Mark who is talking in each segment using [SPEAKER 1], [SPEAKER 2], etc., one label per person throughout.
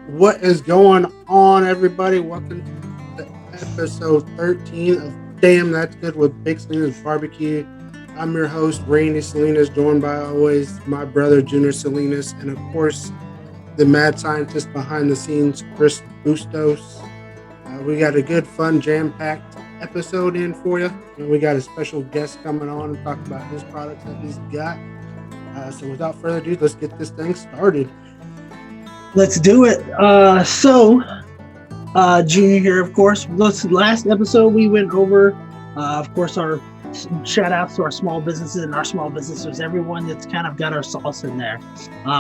[SPEAKER 1] What is going on, everybody? Welcome to episode 13 of Damn That's Good with Big Salinas BBQ. I'm your host, Randy Salinas, joined by always my brother, Junior Salinas, and of course, the mad scientist behind the scenes, Chris Bustos. We got a good, fun, jam packed episode in for you. And we got a special guest coming on and talk about his products that he's got. So, without further ado, let's get this thing started.
[SPEAKER 2] Let's do it. Junior here, of course. Last episode we went over, of course, our shout outs to our small businesses and our small businesses, everyone that's kind of got our sauce in there.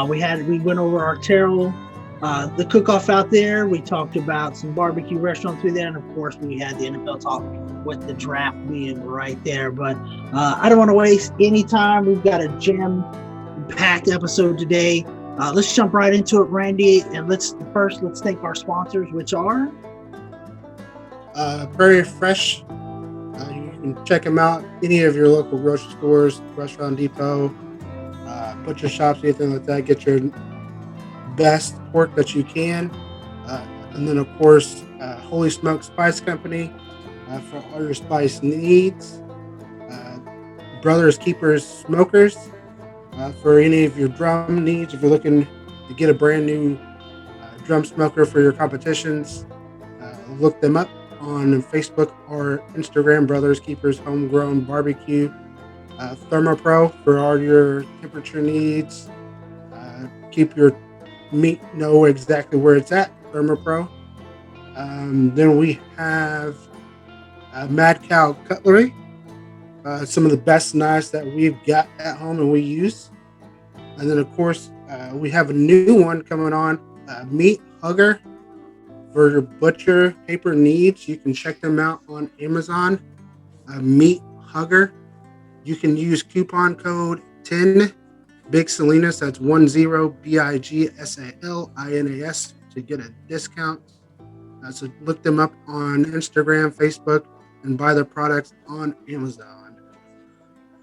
[SPEAKER 2] We went over our Terrell, the cook off out there. We talked about some barbecue restaurants through there, and of course, we had the NFL talk with the draft being right there. But I don't want to waste any time. We've got a jam packed episode today. Let's jump right into it, Randy, and let's thank our sponsors, which are
[SPEAKER 1] Very Fresh. You can check them out any of your local grocery stores, Restaurant Depot, butcher shops, anything like that. Get your best pork that you can, and then of course, Holy Smoke Spice Company for all your spice needs. Uh, Brothers Keepers Smokers for any of your drum needs. If you're looking to get a brand new drum smoker for your competitions, look them up on Facebook or Instagram, Brothers Keepers Homegrown Barbecue. Thermopro for all your temperature needs. Keep your meat, know exactly where it's at. Thermopro. Then we have Mad Cow Cutlery. Some of the best knives that we've got at home and we use. And then, of course, we have a new one coming on, Meat Hugger for your butcher paper needs. You can check them out on Amazon. Meat Hugger. You can use coupon code 10 Big Salinas. That's 10 BIGSALINAS to get a discount. So look them up on Instagram, Facebook, and buy their products on Amazon.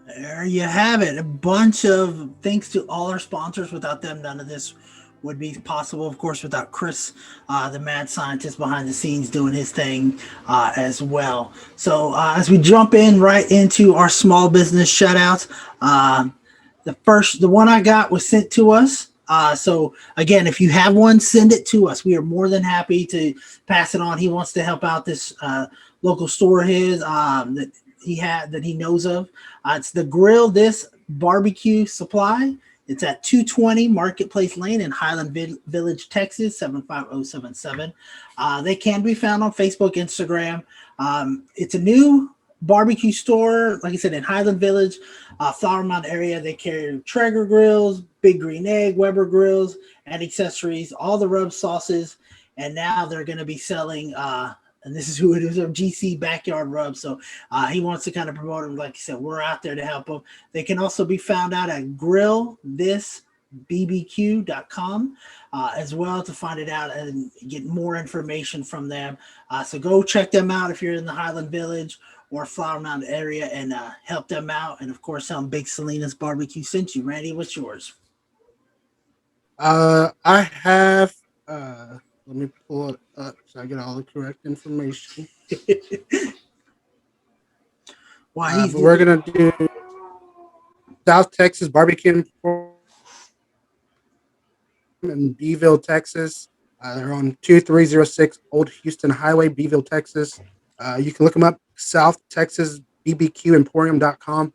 [SPEAKER 2] there you have it. A bunch of thanks to all our sponsors. Without them, none of this would be possible. Of course, without Chris, the mad scientist behind the scenes doing his thing as well. So as we jump in right into our small business shout outs, the one I got was sent to us. So again, if you have one, send it to us. We are more than happy to pass it on. He wants to help out this local store of his that he knows of. It's the Grill This Barbecue Supply. It's at 220 Marketplace Lane in Highland Village, Texas, 75077. They can be found on Facebook, Instagram. It's a new barbecue store, like I said, in Highland Village, Flower Mound area. They carry Traeger grills, Big Green Egg, Weber grills, and accessories, all the rub sauces. And now they're going to be selling, and this is who it is, a GC Backyard Rub. So he wants to kind of promote them. Like I said, we're out there to help them. They can also be found out at GrillThisBBQ.com as well to find it out and get more information from them. So go check them out if you're in the Highland Village or Flower Mound area and help them out. And of course, tell them Big Salinas Barbecue sent you. Randy, what's yours?
[SPEAKER 1] I have, let me pull it up so I get all the correct information. But we're going to do South Texas Barbecue in Beeville, Texas. They're on 2306 Old Houston Highway, Beeville, Texas. You can look them up, South Texas BBQ Emporium.com.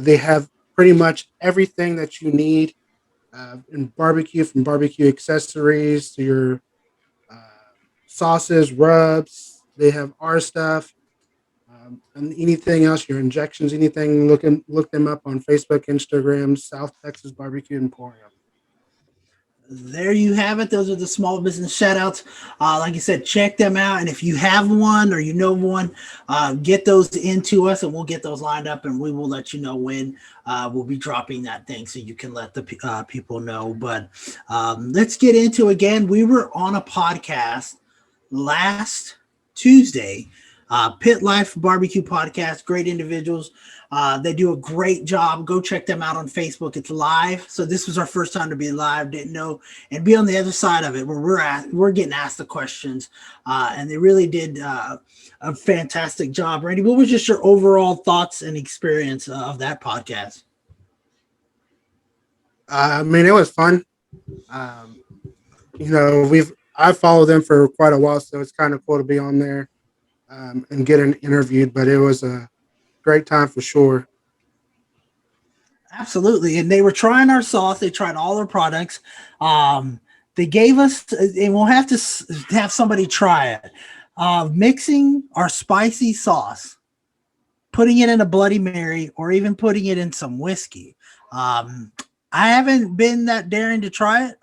[SPEAKER 1] They have pretty much everything that you need in barbecue, from barbecue accessories to your uh, sauces, rubs. They have our stuff, and anything else, your injections, anything. Look them up on Facebook, Instagram, South Texas Barbecue Emporium.
[SPEAKER 2] There you have it. Those are the small business shout outs. Like I said, check them out. And if you have one or you know one, get those into us and we'll get those lined up and we will let you know when we'll be dropping that thing so you can let the people know. But let's get into again. We were on a podcast last Tuesday Pit Life Barbecue Podcast. Great individuals. They do a great job. Go check them out on Facebook. It's live. So this was our first time to be live. Didn't know, and be on the other side of it where we're getting asked the questions, and they really did a fantastic job. Randy, what was just your overall thoughts and experience of that podcast?
[SPEAKER 1] I mean, it was fun. Um, I followed them for quite a while, so it's kind of cool to be on there and getting interviewed. But it was a great time for sure.
[SPEAKER 2] Absolutely. And they were trying our sauce. They tried all our products. They gave us, and we'll have to have somebody try it. Mixing our spicy sauce, putting it in a Bloody Mary, or even putting it in some whiskey. I haven't been that daring to try it,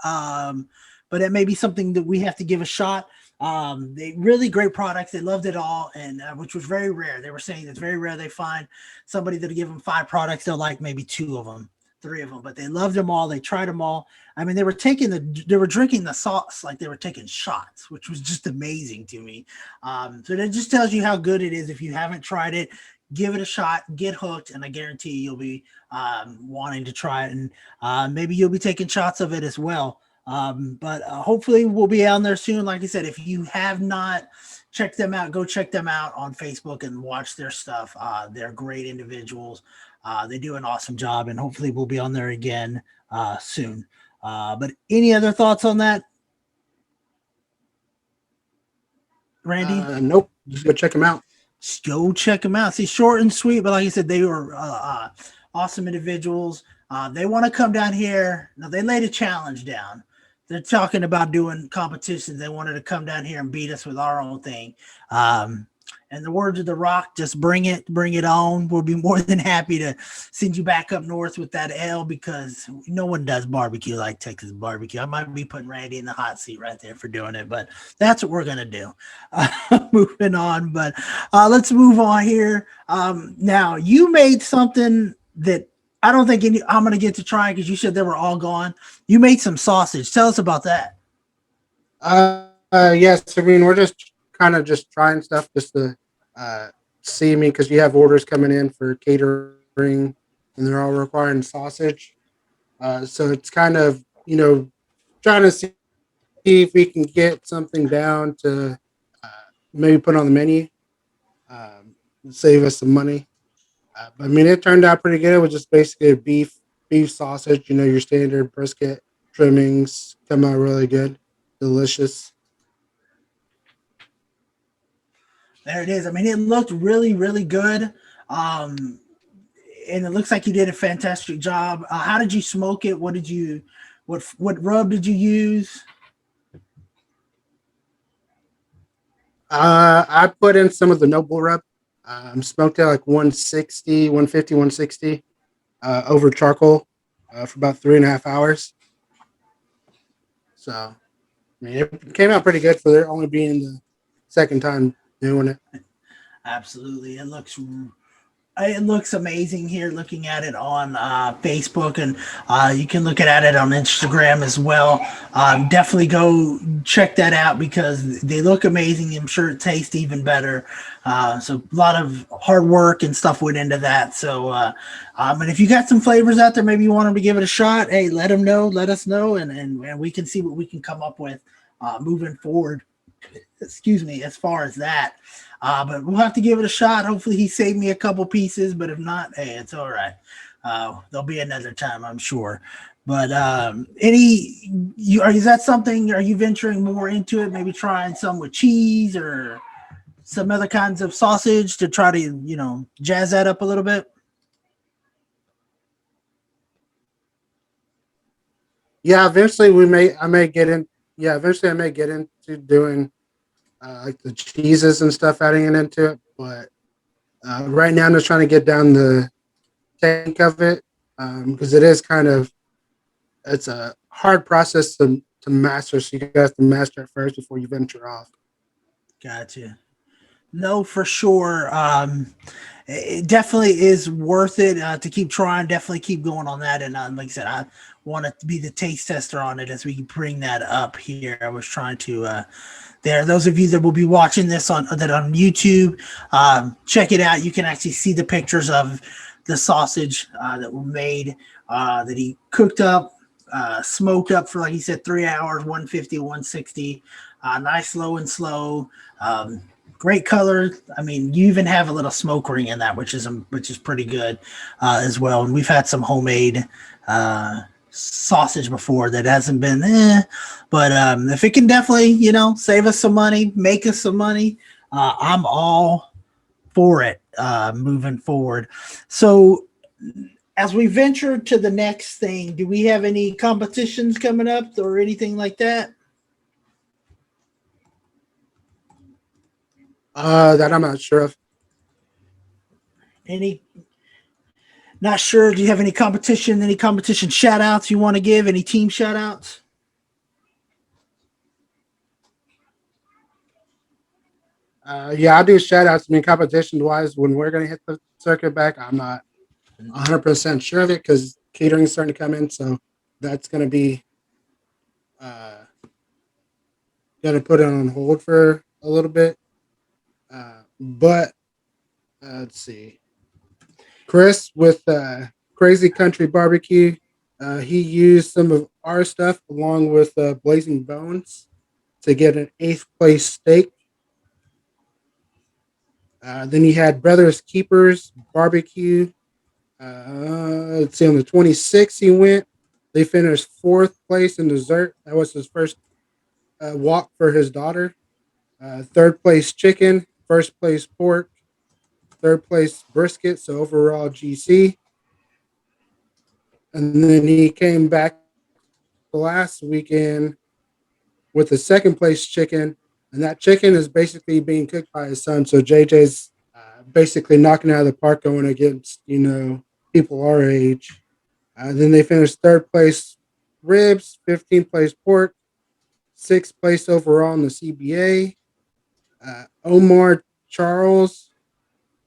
[SPEAKER 2] but it may be something that we have to give a shot. They really great products. They loved it all, and which was very rare. They were saying it's very rare they find somebody that'll give them 5 products. They'll like maybe 2 of them, 3 of them, but they loved them all. They tried them all. I mean, they were drinking the sauce like they were taking shots, which was just amazing to me. So that just tells you how good it is. If you haven't tried it, give it a shot, get hooked, and I guarantee you'll be wanting to try it, and maybe you'll be taking shots of it as well. But hopefully we'll be on there soon. Like I said, if you have not checked them out, go check them out on Facebook and watch their stuff. They're great individuals. They do an awesome job, and hopefully we'll be on there again soon. But any other thoughts on that, Randy?
[SPEAKER 1] Nope. Just go check them out.
[SPEAKER 2] Just go check them out. See, short and sweet, but like I said, they were awesome individuals. They want to come down here. Now, they laid a challenge down. They're talking about doing competitions. They wanted to come down here and beat us with our own thing. And the words of The Rock, just bring it on. We'll be more than happy to send you back up north with that L, because no one does barbecue like Texas barbecue. I might be putting Randy in the hot seat right there for doing it, but that's what we're going to do. Moving on, but let's move on here. Now, you made something that I don't think I'm going to get to try, because you said they were all gone. You made some sausage. Tell us about that.
[SPEAKER 1] Yes. I mean, we're just kind of just trying stuff just to see me, because you have orders coming in for catering, and they're all requiring sausage. So it's kind of, trying to see if we can get something down to maybe put on the menu, save us some money. I mean, it turned out pretty good. It was just basically a beef sausage, your standard brisket trimmings. Come out really good, delicious.
[SPEAKER 2] There it is. I mean, it looked really, really good. And it looks like you did a fantastic job. How did you smoke it? What rub did you use?
[SPEAKER 1] I put in some of the noble rub. Smoked it like 160, 150, 160 over charcoal for about 3.5 hours. So, I mean, it came out pretty good for there only being the second time doing it.
[SPEAKER 2] Absolutely. It looks amazing here looking at it on Facebook, and you can look at it on Instagram as well. Definitely go check that out, because they look amazing. I'm sure it tastes even better. So a lot of hard work and stuff went into that. So, and if you got some flavors out there, maybe you want them to give it a shot, hey, let us know, and we can see what we can come up with moving forward. Excuse me, as far as that. But we'll have to give it a shot. Hopefully he saved me a couple pieces, but if not, hey, it's all right. There'll be another time, I'm sure. But is that something, are you venturing more into it? Maybe trying some with cheese or some other kinds of sausage to try to, jazz that up a little bit?
[SPEAKER 1] Yeah, eventually I may get into doing like the cheeses and stuff, adding it into it. But right now I'm just trying to get down the technique of it, because it's a hard process to master. So you have to master it first before you venture off.
[SPEAKER 2] Gotcha. No, for sure. It definitely is worth it to keep trying. Definitely keep going on that. And like I said, I want to be the taste tester on it as we bring that up here. I was trying to. There, those of you that will be watching this on YouTube, check it out. You can actually see the pictures of the sausage that were made that he cooked up, smoked up for like he said 3 hours, 150, 160, nice low and slow. Great color. I mean, you even have a little smoke ring in that, which is pretty good as well. And we've had some homemade sausage before that hasn't been but if it can definitely save us some money, make us some money, I'm all for it moving forward. So as we venture to the next thing, do we have any competitions coming up or anything like that?
[SPEAKER 1] That I'm not sure of.
[SPEAKER 2] Any Not sure. Do you have any competition shout outs you want to give? Any team shout outs?
[SPEAKER 1] Yeah, I'll do shout outs. I mean, competition wise, when we're going to hit the circuit back, I'm not 100% sure of it because catering's starting to come in. So that's uh, going to put it on hold for a little bit. But let's see. Chris with Crazy Country Barbecue, he used some of our stuff along with Blazing Bones to get an eighth place steak. Then you had Brothers Keepers Barbecue. Let's see, on the 26th he went. They finished fourth place in dessert. That was his first walk for his daughter. Third place chicken, first place pork, third place brisket. So overall GC. And then he came back last weekend with the second place chicken. And that chicken is basically being cooked by his son. So JJ's basically knocking out of the park going against, people our age. Then they finished third place ribs, 15th place pork, sixth place overall in the CBA. Omar Charles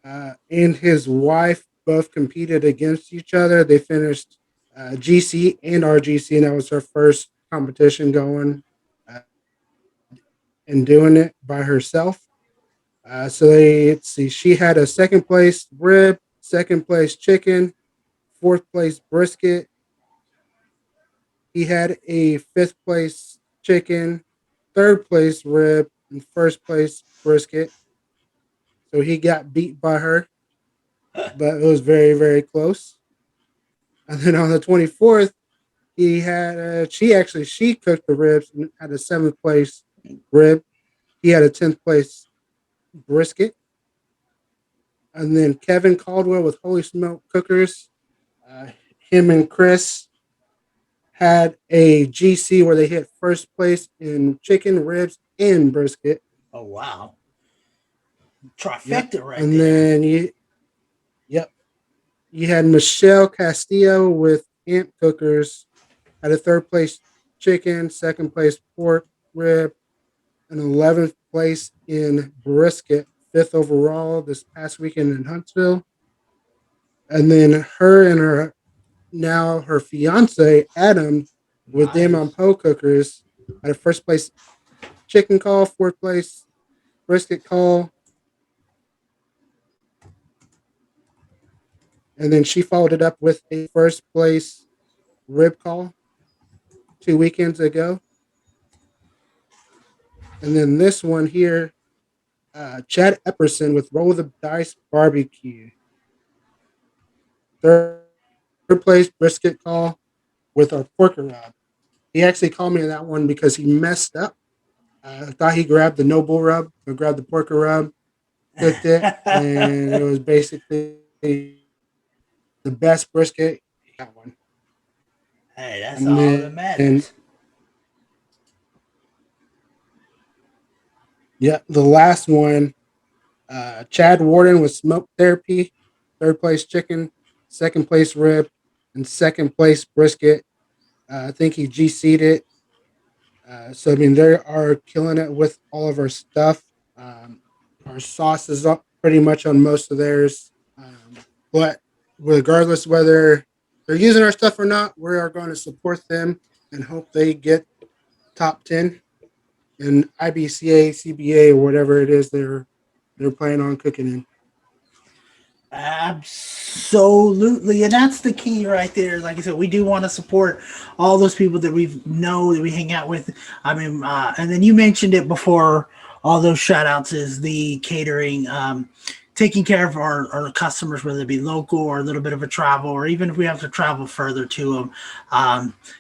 [SPEAKER 1] and his wife both competed against each other. They finished GC and RGC, and that was her first competition going and doing it by herself. Let's see, she had a second place rib, second place chicken, fourth place brisket. He had a fifth place chicken, third place rib, and first place brisket. So he got beat by her, but it was very, very close. And then on the 24th, he had she cooked the ribs and had a seventh place rib. He had a 10th place brisket. And then Kevin Caldwell with Holy Smoke Cookers. Uh, him and Chris had a GC where they hit first place in chicken, ribs, and brisket.
[SPEAKER 2] Oh wow,
[SPEAKER 1] Yep.
[SPEAKER 2] trifecta right
[SPEAKER 1] And
[SPEAKER 2] there.
[SPEAKER 1] then yep, you had Michelle Castillo with Ant Cookers at a third place chicken, second place pork rib, and 11th place in brisket, fifth overall this past weekend in Huntsville. And then her and her fiance Adam with them on
[SPEAKER 2] Nice.
[SPEAKER 1] Poe Cookers at a first place chicken call, fourth place brisket call, and then she followed it up with a first place rib call 2 weekends ago. And then this one here, Chad Epperson with Roll the Dice Barbecue. Third place brisket call with our pork rub. He actually called me on that one because he messed up. I thought he grabbed the noble rub, but grabbed the porker rub, cooked it, and it was basically the best brisket. He got one.
[SPEAKER 2] Hey, that's
[SPEAKER 1] And
[SPEAKER 2] all that
[SPEAKER 1] then,
[SPEAKER 2] matters.
[SPEAKER 1] yeah, the last one, Chad Warden with Smoke Therapy, third place chicken, second place rib, and second place brisket. I think he GC'd it. So, I mean, they are killing it with all of our stuff. Um, Our sauce is up pretty much on most of theirs. But regardless whether they're using our stuff or not, we are going to support them and hope they get top 10 in IBCA, CBA, or whatever it is they're planning on cooking in.
[SPEAKER 2] Absolutely, and that's the key right there. Like I said, we do want to support all those people that we know that we hang out with. I mean, and then you mentioned it before. All those shout outs is the catering, taking care of our customers, whether it be local or a little bit of a travel, or even if we have to travel further to them.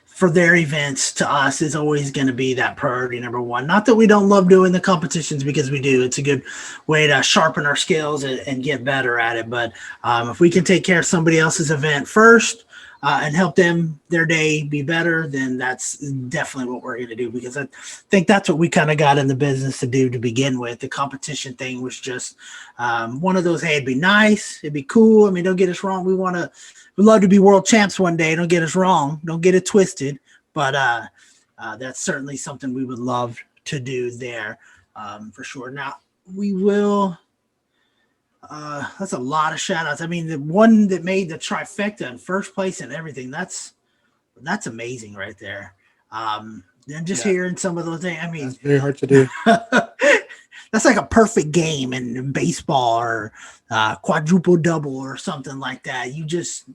[SPEAKER 2] For their events, to us is always going to be that priority number one. Not that we don't love doing the competitions, because we do. It's a good way to sharpen our skills and get better at it. But if we can take care of somebody else's event first and help them their day be better, then that's definitely what we're going to do, because I think that's what we kind of got in the business to do to begin with. The competition thing was just one of those, hey, it'd be nice, it'd be cool. I mean, don't get us wrong. We'd love to be world champs one day. Don't get us wrong. Don't get it twisted. But that's certainly something we would love to do there for sure. Now, we will. That's a lot of shout outs. I mean, the one that made the trifecta in first place and everything, that's amazing right there. And just hearing some of those things, I mean,
[SPEAKER 1] it's very hard to do.
[SPEAKER 2] That's like a perfect game in baseball, or quadruple double or something like that. You just,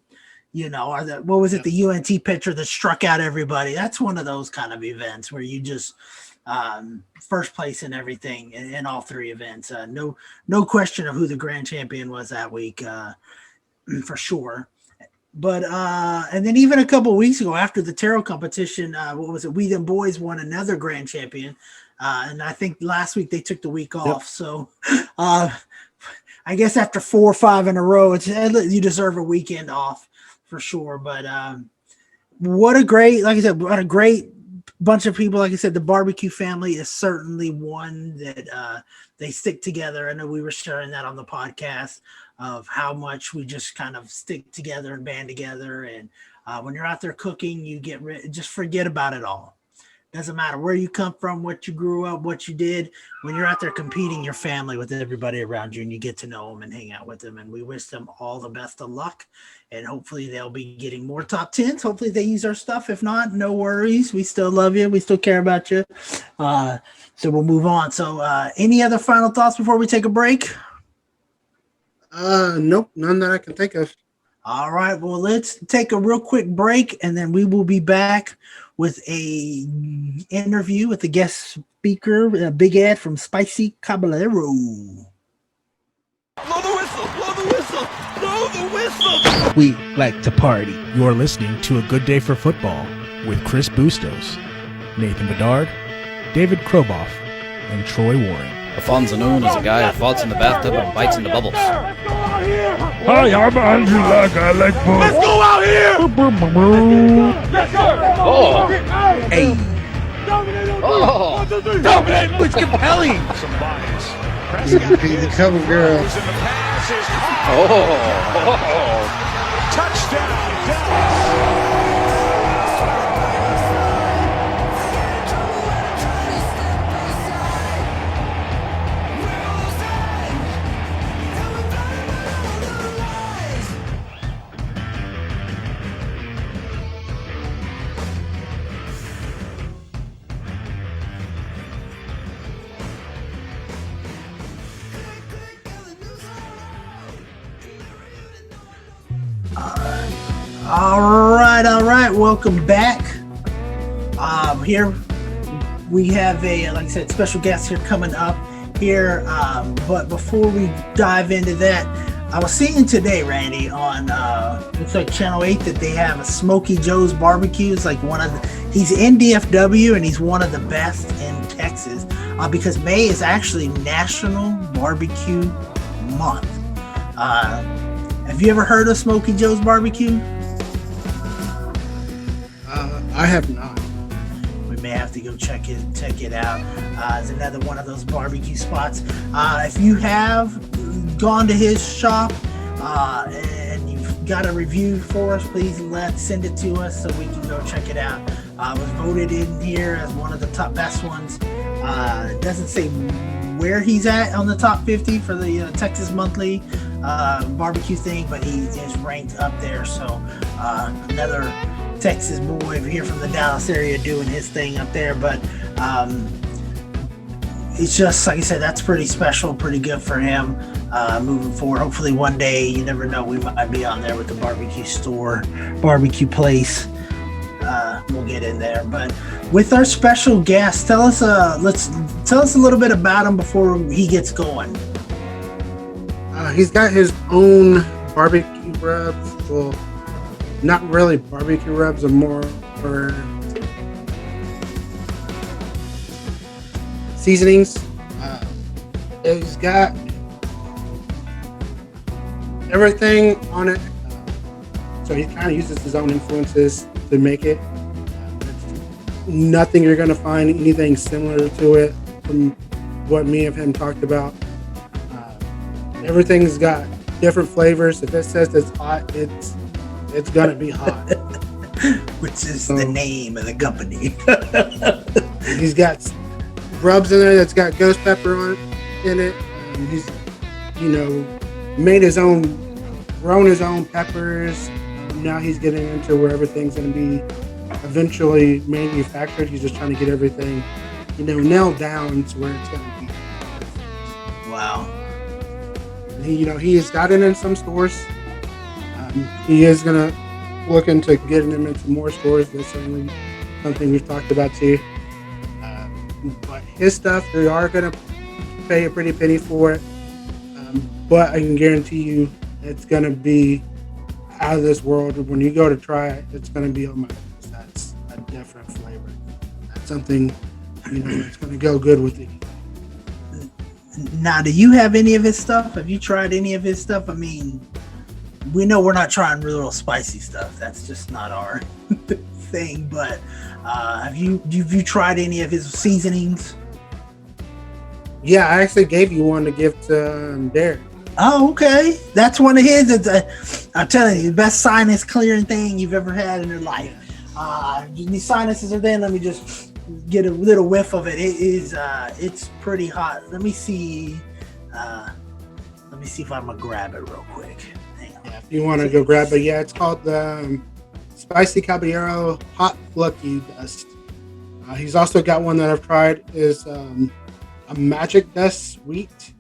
[SPEAKER 2] or what was it? The UNT pitcher that struck out everybody. That's one of those kind of events where you just first place in everything in all three events. No question of who the grand champion was that week, for sure. But and then even a couple of weeks ago, after the tarot competition, what was it? We Them Boys won another grand champion. And I think last week they took the week off. Yep. So I guess after 4 or 5 in a row, you deserve a weekend off for sure. But what a great bunch of people. Like I said, the barbecue family is certainly one that they stick together. I know we were sharing that on the podcast of how much we just kind of stick together and band together. And when you're out there cooking, you just forget about it all. Doesn't matter where you come from, what you grew up, what you did. When you're out there competing, you're family with everybody around you, and you get to know them and hang out with them. And we wish them all the best of luck. And hopefully they'll be getting more top 10s. Hopefully they use our stuff. If not, no worries. We still love you. We still care about you. So we'll move on. So any other final thoughts before we take a break?
[SPEAKER 1] Nope, none that I can think of.
[SPEAKER 2] All right. Well, let's take a real quick break, and then we will be back with a interview with the guest speaker, Big Ed from Spicy Caballero.
[SPEAKER 3] Blow the whistle! Blow the whistle! Blow the whistle!
[SPEAKER 4] We like to party.
[SPEAKER 5] You're listening to A Good Day for Football with Chris Bustos, Nathan Bedard, David Kroboff, and Troy Warren.
[SPEAKER 6] Alfonso Noon is a guy who farts in the bathtub and bites into bubbles.
[SPEAKER 7] Hi, I'm Andrew Luck. I like both.
[SPEAKER 3] Let's go out here! Yes, sir!
[SPEAKER 6] Oh!
[SPEAKER 4] Hey.
[SPEAKER 6] Oh!
[SPEAKER 3] Dominate!
[SPEAKER 4] Let's get Pelly.
[SPEAKER 7] Some bias.
[SPEAKER 1] He's a couple girls.
[SPEAKER 3] And the pass is
[SPEAKER 6] Oh!
[SPEAKER 3] touchdown, Dallas!
[SPEAKER 2] All right. Welcome back. Here we have like I said, special guest here coming up here. But before we dive into that, I was seeing today, Randy, on looks like Channel 8 that they have a Smokey Joe's barbecue. It's like he's in DFW, and he's one of the best in Texas because May is actually National Barbecue Month. Have you ever heard of Smokey Joe's barbecue?
[SPEAKER 1] I have not.
[SPEAKER 2] We may have to go check it out. It's another one of those barbecue spots. If you have gone to his shop and you've got a review for us, please send it to us so we can go check it out. It was voted in here as one of the top best ones. It doesn't say where he's at on the top 50 for the Texas Monthly barbecue thing, but he is ranked up there. So another Texas boy here from the Dallas area doing his thing up there. But it's just, like I said, that's pretty special, pretty good for him moving forward. Hopefully one day, you never know, we might be on there with the barbecue place. We'll get in there. But with our special guest, tell us a little bit about him before he gets going.
[SPEAKER 1] He's got his own barbecue rubs. Well, not really barbecue rubs, are more for seasonings. He's got everything on it. So he kind of uses his own influences to make it. Nothing you're going to find anything similar to it from what me and him talked about. Everything's got different flavors. If it says it's hot, it's going to be hot.
[SPEAKER 2] Which is the name of the company.
[SPEAKER 1] He's got rubs in there that's got ghost pepper in it. He's, made his own, grown his own peppers. Now he's getting into where everything's going to be eventually manufactured. He's just trying to get everything, nailed down to where it's going to be.
[SPEAKER 2] Wow.
[SPEAKER 1] He has got it in some stores. He is going to look into getting them into more stores. That's certainly something we've talked about too. But his stuff, they are going to pay a pretty penny for it. But I can guarantee you it's going to be out of this world. When you go to try it, it's going to be, oh my goodness, that's a different flavor. That's something, that's going to go good with it.
[SPEAKER 2] Now, do you have any of his stuff? Have you tried any of his stuff? I mean, we know we're not trying real spicy stuff. That's just not our thing. But have you tried any of his seasonings?
[SPEAKER 1] Yeah, I actually gave you one to give to Derek.
[SPEAKER 2] Oh, okay. That's one of his. I'm telling you, the best sinus clearing thing you've ever had in your life. These sinuses are there. Let me just get a little whiff of it. It is. It's pretty hot. Let me see. If I'm gonna grab it real quick. Hang on.
[SPEAKER 1] Yeah, if you want to go grab it, yeah, it's called the Spicy Caballero Hot Lucky Dust. He's also got one that I've tried is a Magic Dust Sweet.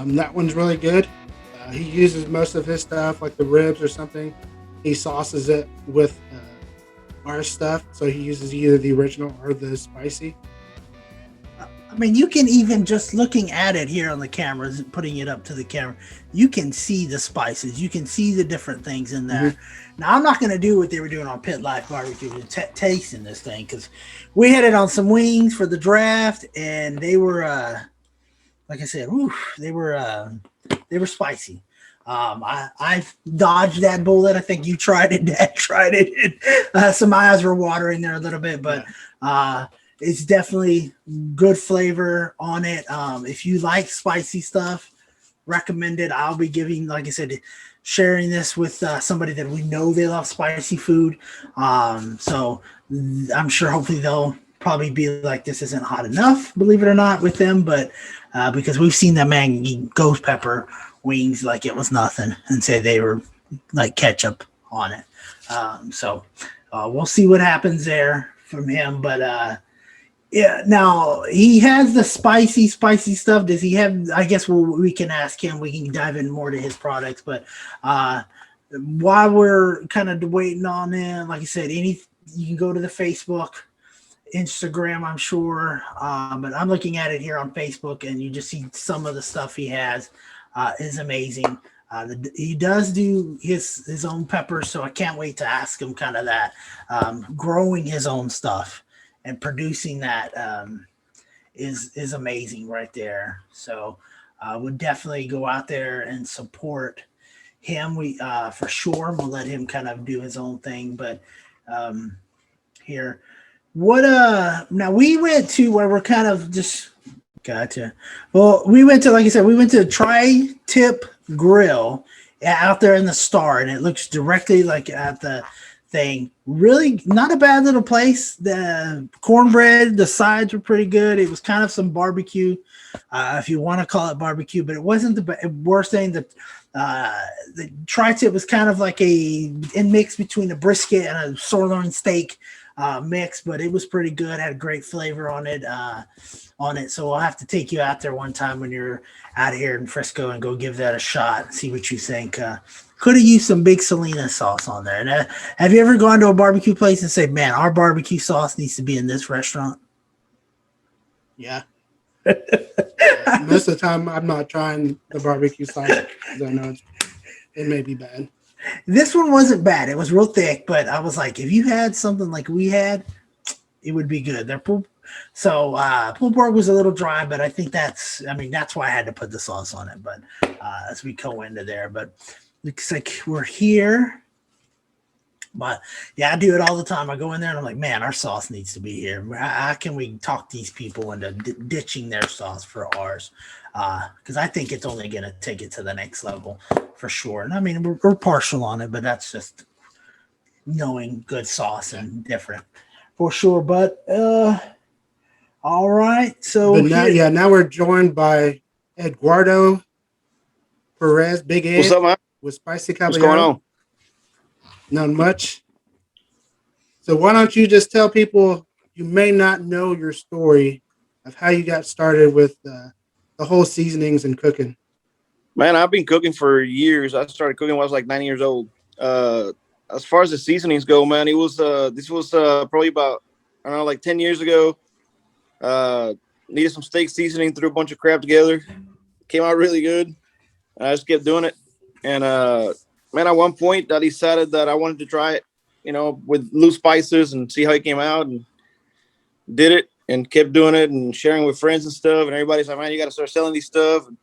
[SPEAKER 1] That one's really good. He uses most of his stuff, like the ribs or something. He sauces it with our stuff, so he uses either the original or the spicy.
[SPEAKER 2] I mean, you can even just looking at it here on the cameras, putting it up to the camera, you can see the spices. You can see the different things in there. Mm-hmm. Now, I'm not going to do what they were doing on Pit Life Barbecue, tasting this thing, because we had it on some wings for the draft, and they were, like I said, they were spicy. I dodged that bullet. I think you tried it. Dad tried it. Some eyes were watering there a little bit, but it's definitely good flavor on it. If you like spicy stuff, recommend it. I'll be giving, like I said, sharing this with somebody that we know they love spicy food. So I'm sure hopefully they'll probably be like, this isn't hot enough, believe it or not, with them, but because we've seen that man eat ghost pepper wings like it was nothing and say they were like ketchup on it. So we'll see what happens there from him. But yeah, now he has the spicy stuff. Does he have, I guess we can ask him, we can dive in more to his products, but while we're kind of waiting on him, like I said, you can go to the Facebook, Instagram, I'm sure, but I'm looking at it here on Facebook, and you just see some of the stuff he has is amazing. He does do his own peppers, so I can't wait to ask him kind of that. Growing his own stuff and producing that is amazing right there. So would definitely go out there and support him. We for sure we'll let him kind of do his own thing, but here. What now we went to where we're kind of just gotcha. Well, we went to, like I said, we went to Tri-Tip Grill out there in the Star, and it looks directly like at the thing. Really not a bad little place. The cornbread, the sides were pretty good. It was kind of some barbecue, if you want to call it barbecue, but it wasn't the worst thing. The tri-tip was kind of like in mix between a brisket and a sirloin steak mix, but it was pretty good. Had a great flavor on it. So I'll have to take you out there one time when you're out here in Frisco and go give that a shot and see what you think. Could have used some Big Salinas sauce on there. And have you ever gone to a barbecue place and say, man, our barbecue sauce needs to be in this restaurant?
[SPEAKER 1] Yeah. Most of the time, I'm not trying the barbecue sauce because I know it may be bad.
[SPEAKER 2] This one wasn't bad. It was real thick, but I was like, if you had something like we had, it would be good. Pulled pork was a little dry, but I think that's why I had to put the sauce on it. But as we go into there, but looks like we're here. But yeah, I do it all the time. I go in there and I'm like, man, our sauce needs to be here. How can we talk these people into ditching their sauce for ours? Because I think it's only going to take it to the next level for sure. And I mean, we're partial on it, but that's just knowing good sauce and different for sure. But all right. So
[SPEAKER 1] now we're joined by Edgardo, Perez, Big Ed.
[SPEAKER 8] What's up, man?
[SPEAKER 1] With Spicy Caballero.
[SPEAKER 8] What's going on?
[SPEAKER 1] Not much. So why don't you just tell people you may not know your story of how you got started with the whole seasonings and cooking?
[SPEAKER 8] Man, I've been cooking for years. I started cooking when I was like 9 years old. As far as the seasonings go, man, this was probably about, I don't know, like 10 years ago. Needed some steak seasoning, threw a bunch of crap together. Came out really good. I just kept doing it. And man, at one point I decided that I wanted to try it, with loose spices and see how it came out, and did it and kept doing it and sharing with friends and stuff. And everybody's like, man, you got to start selling these stuff. And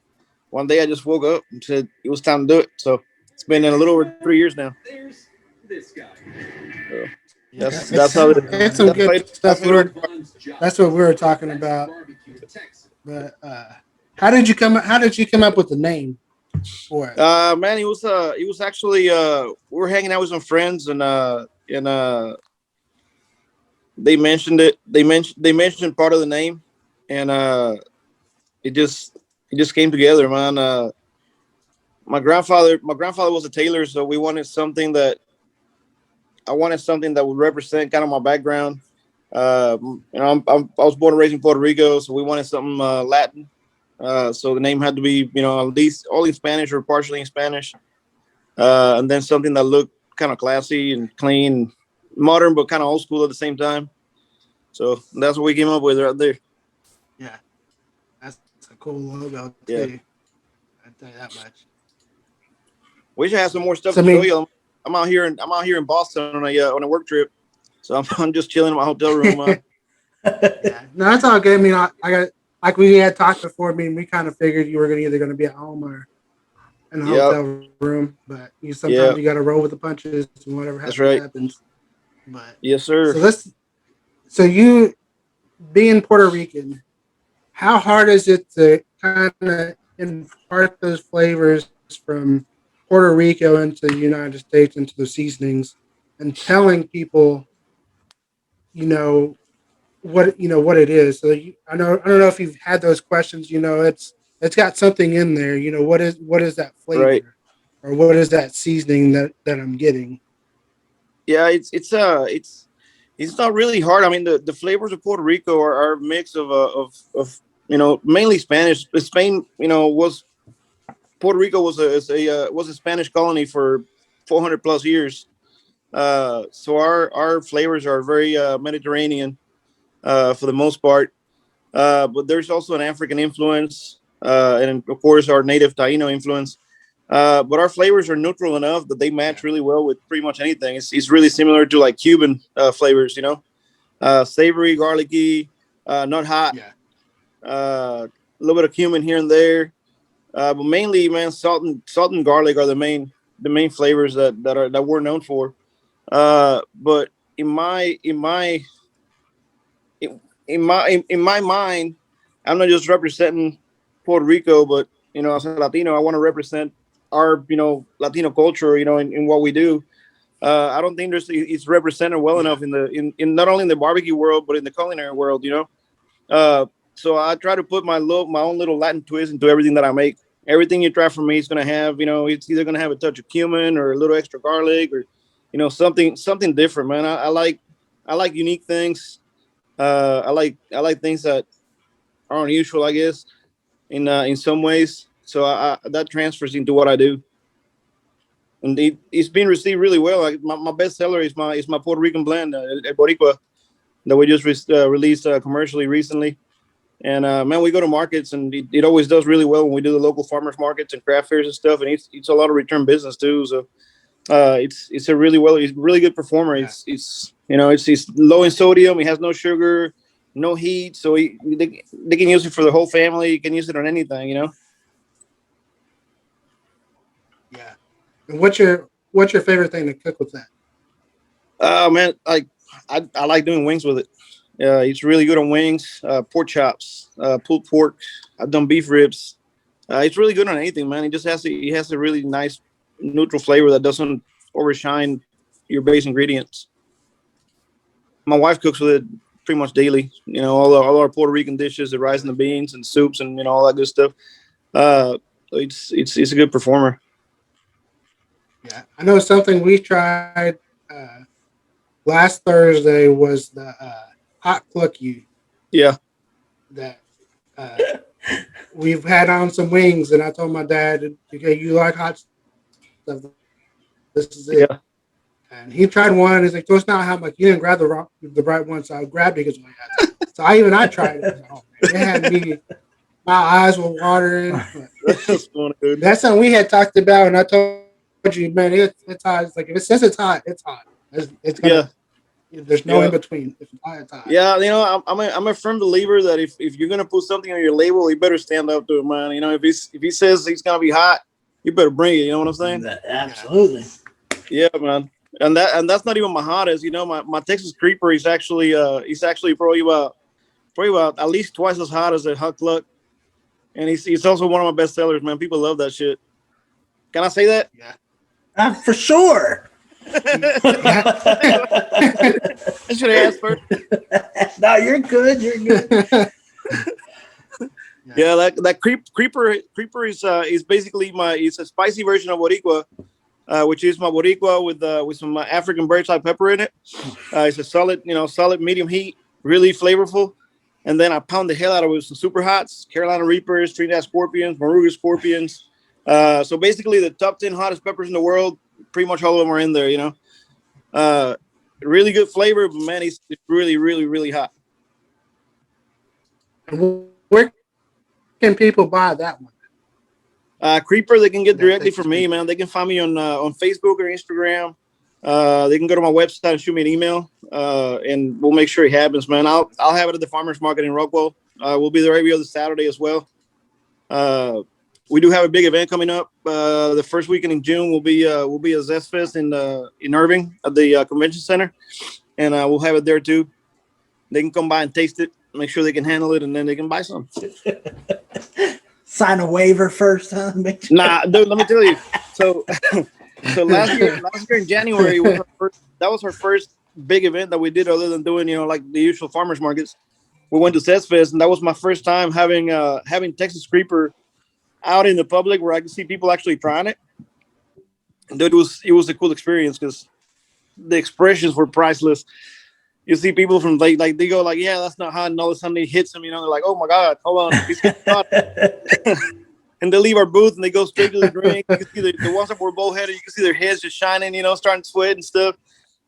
[SPEAKER 8] one day I just woke up and said it was time to do it. So it's been a little over 3 years now.
[SPEAKER 9] There's this guy.
[SPEAKER 8] So that's how it
[SPEAKER 1] It's some good stuff. That's what we were talking about. But how did you come up with the name for it?
[SPEAKER 8] Man, it was actually we were hanging out with some friends and they mentioned it. They mentioned part of the name, and it just came together, man. My grandfather was a tailor, so we wanted something that would represent kind of my background. I was born and raised in Puerto Rico, so we wanted something Latin. So the name had to be, at least all in Spanish or partially in Spanish. And then something that looked kind of classy and clean, modern, but kind of old school at the same time. So that's what we came up with right there.
[SPEAKER 1] Yeah. That's a cool logo. I'll tell you that much.
[SPEAKER 8] We should have some more stuff to show you. I'm out here in Boston on a work trip. So I'm just chilling in my hotel room.
[SPEAKER 1] Yeah. No, that's all good. I mean, I got, like we had talked before. I mean, we kind of figured you were either going to be at home or in the hotel room. But sometimes you got to roll with the punches and whatever happens. But
[SPEAKER 8] yes, sir.
[SPEAKER 1] So you being Puerto Rican, how hard is it to kind of impart those flavors from Puerto Rico into the United States, into the seasonings, and telling people, what it is? So I don't know if you've had those questions. It's got something in there. What is that flavor,
[SPEAKER 8] right,
[SPEAKER 1] or what is that seasoning that I'm getting?
[SPEAKER 8] Yeah, it's not really hard. I mean, the flavors of Puerto Rico are a mix of mainly Spanish. Spain, Puerto Rico was a Spanish colony for 400 plus years. So our flavors are very Mediterranean for the most part. But there's also an African influence, and of course our native Taino influence. But our flavors are neutral enough that they match really well with pretty much anything. It's really similar to like Cuban flavors, savory, garlicky, not hot. A little bit of cumin here and there, but mainly, man, salt and garlic are the main flavors that we're known for. But in my mind, I'm not just representing Puerto Rico, but as a Latino, I want to represent our Latino culture, in what we do. I don't think it's represented well enough in not only in the barbecue world but in the culinary world. So I try to put my own little Latin twist into everything that I make. Everything you try from me is gonna have, it's either gonna have a touch of cumin or a little extra garlic or, something different, man. I like unique things. I like things that are unusual, I guess, in some ways. So that transfers into what I do, and it's been received really well. Like my best seller is my Puerto Rican blend, El Boricua, that we just released commercially recently. And man, we go to markets, and it always does really well when we do the local farmers markets and craft fairs and stuff. And it's a lot of return business too. So it's a really good performer. It's low in sodium. It has no sugar, no heat. So they can use it for the whole family. You can use it on anything.
[SPEAKER 1] Yeah. And what's your favorite thing to cook with that?
[SPEAKER 8] Man, I like doing wings with it. It's really good on wings, pork chops, pulled pork. I've done beef ribs. It's really good on anything, man. It has a really nice neutral flavor that doesn't overshine your base ingredients. My wife cooks with it pretty much daily. All our Puerto Rican dishes, the rice and the beans and soups and all that good stuff. It's a good performer.
[SPEAKER 1] Yeah, I know something we tried last Thursday was the hot clucky.
[SPEAKER 8] Yeah.
[SPEAKER 1] That we've had on some wings, and I told my dad, okay, you like hot stuff. This is it. Yeah. And he tried one, and he's like, so it's not how much. You didn't grab the right one, so I grabbed it because so I tried it. It had me, my eyes were watering. That's something we had talked about, and I told you, man, it's hot. It's like, if it says it's hot, it's hot. It's gonna, there's no in between. If it's hot, it's hot.
[SPEAKER 8] Yeah, I'm a firm believer that if you're gonna put something on your label, you better stand up to it, man. If he says it's gonna be hot, you better bring it. You know what I'm saying?
[SPEAKER 2] Absolutely.
[SPEAKER 8] Yeah, man. And that's not even my hottest. My Texas Creeper is actually probably about at least twice as hot as the Hot Cluck, and he's also one of my best sellers, man. People love that shit. Can I say that?
[SPEAKER 2] Yeah, for sure.
[SPEAKER 8] I should have asked first.
[SPEAKER 2] No, you're good. You're good.
[SPEAKER 8] Yeah, that creeper is basically it's a spicy version of Boricua, which is my Boricua with some African bird's eye pepper in it. It's a solid medium heat, really flavorful. And then I pound the hell out of it with some super hots, Carolina Reapers, Trinidad Scorpions, Moruga Scorpions. So basically the top 10 hottest peppers in the world, pretty much all of them are in there, really good flavor, but man, it's really, really, really hot.
[SPEAKER 1] Where can people buy that one?
[SPEAKER 8] Creeper, they can get directly from me, man. They can find me on Facebook or Instagram. They can go to my website and shoot me an email, and we'll make sure it happens, man. I'll have it at the farmers market in Rockwell. We'll be there every other Saturday as well. We do have a big event coming up. The first weekend in June will be a Zest Fest in Irving at the convention center, and we'll have it there too. They can come by and taste it, make sure they can handle it, and then they can buy some.
[SPEAKER 2] Sign a waiver first, huh?
[SPEAKER 8] Nah, dude, let me tell you. So last year in January that was our first big event that we did, other than doing like the usual farmers markets. We went to Zest Fest, and that was my first time having Texas Creeper out in the public where I could see people actually trying it. And it was a cool experience because the expressions were priceless. You see people from they go like, yeah, that's not hot, and all of a sudden it hits them, they're like, oh my God, hold on, he's getting hot. And they leave our booth and they go straight to the drink. You can see the ones that were bullheaded, you can see their heads just shining, starting to sweat and stuff.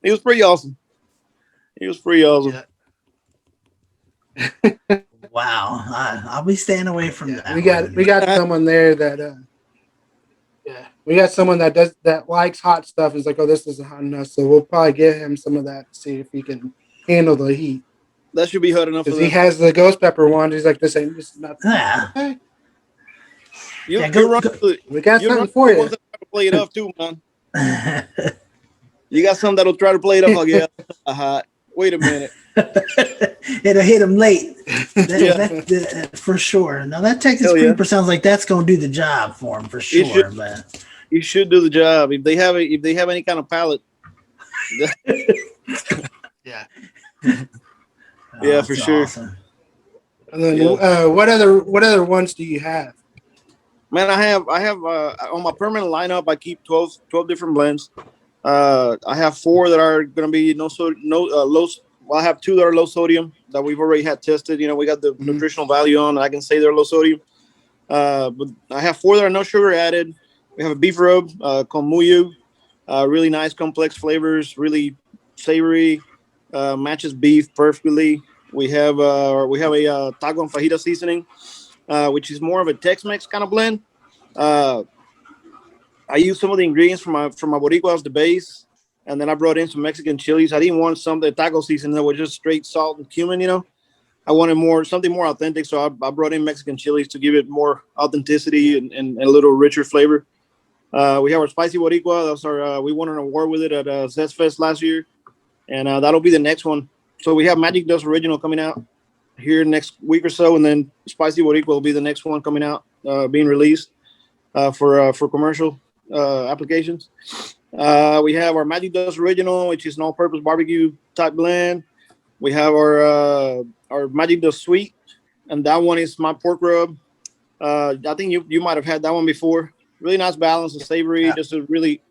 [SPEAKER 8] It was pretty awesome.
[SPEAKER 1] Yeah.
[SPEAKER 2] Wow, I'll be staying away from that.
[SPEAKER 1] We got someone there that we got someone that likes hot stuff. He's like, oh, this isn't hot enough, so we'll probably get him some of that to see if he can handle the heat.
[SPEAKER 8] That should be hot enough.
[SPEAKER 1] Because he has the ghost pepper one. He's like, this is not.
[SPEAKER 2] Yeah.
[SPEAKER 1] Okay.
[SPEAKER 8] We
[SPEAKER 1] got something for you.
[SPEAKER 8] To play it up too, man. You got some that'll try to play it up like, yeah, hot. Wait a minute.
[SPEAKER 2] It'll hit him late. That, for sure. Now that Texas Creeper sounds like that's going to do the job for him for sure.
[SPEAKER 8] You should do the job if they have any kind of palate.
[SPEAKER 1] Yeah.
[SPEAKER 8] Yeah, for sure.
[SPEAKER 2] Awesome.
[SPEAKER 1] And then what other ones do you have?
[SPEAKER 8] Man, I have on my permanent lineup. I keep 12 different blends. I have 4 that are gonna be low. Well, I have 2 that are low sodium that we've already had tested. You know, we got the nutritional value on. I can say they're low sodium. But I have 4 that are no sugar added. We have a beef rub called Muyu. Really nice, complex flavors. Really savory. Matches beef perfectly. We have a taco and fajita seasoning, which is more of a Tex-Mex kind of blend. I used some of the ingredients from my boricua as the base, and then I brought in some Mexican chilies. I didn't want something taco seasoning that was just straight salt and cumin, you know. I wanted something more authentic, so I brought in Mexican chilies to give it more authenticity and a little richer flavor. We have our spicy boricua. That's we won an award with it at Zest Fest last year, and that'll be the next one. So we have Magic Dust Original coming out here next week or so, and then spicy boricua will be the next one coming out, being released for commercial applications. We have our Magic Dust Original, which is an all-purpose barbecue type blend. We have our Magic Dust Sweet, and that one is my pork rub. I think you might have had that one before. Really nice balance of savory, just a really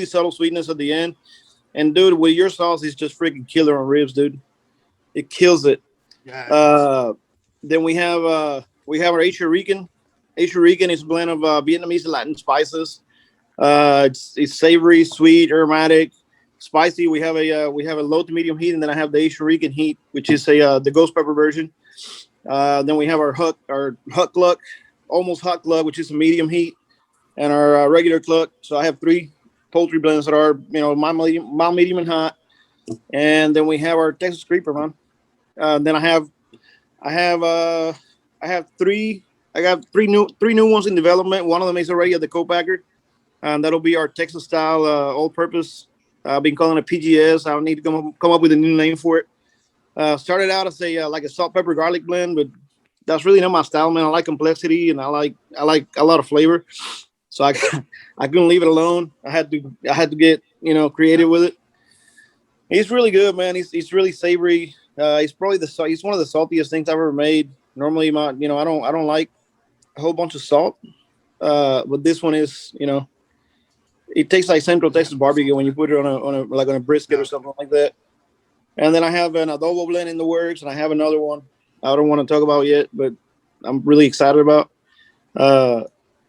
[SPEAKER 8] subtle sweetness at the end. And dude, with your sauce, it's just freaking killer on ribs, dude. It kills it. Yeah. Then we have our Asia Rican. Asia Rican is a blend of Vietnamese and Latin spices. It's savory, sweet, aromatic, spicy. We have a low to medium heat, and then I have the Asia Rican heat, which is the ghost pepper version. Then we have our Huck Cluck, almost Huck Cluck, which is a medium heat, and our regular Cluck. So I have 3 poultry blends that are mild, medium, and hot. And then we have our Texas Creeper, man. Then I got 3 new ones in development. One of them is already at the co-packer. And that'll be our Texas style all-purpose. I've been calling it PGS. I need to come up with a new name for it. Started out as like a salt, pepper, garlic blend, but that's really not my style, man. I like complexity and I like a lot of flavor. So I couldn't leave it alone. I had to get creative with it. He's really good, man. He's really savory. He's probably he's one of the saltiest things I've ever made. Normally, I don't like a whole bunch of salt, but this one is it tastes like Central Texas barbecue when you put it on a brisket or something like that. And then I have an adobo blend in the works, and I have another one I don't want to talk about yet, but I'm really excited about.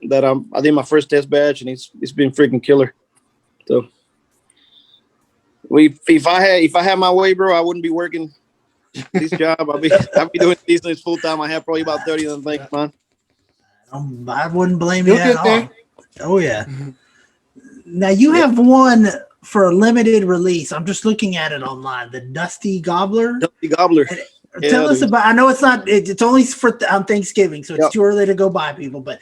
[SPEAKER 8] That I did my first test batch, and it's been freaking killer. So if I had my way, bro, I wouldn't be working this job. I'd be doing business full time. I have probably about 30 of them things, man.
[SPEAKER 2] I wouldn't blame you at all. Oh yeah. Mm-hmm. Now you have one for a limited release. I'm just looking at it online. The Dusty Gobbler.
[SPEAKER 8] Dusty Gobbler.
[SPEAKER 2] Tell us about. I know it's not. It's only for on Thanksgiving, so it's too early to go buy people. But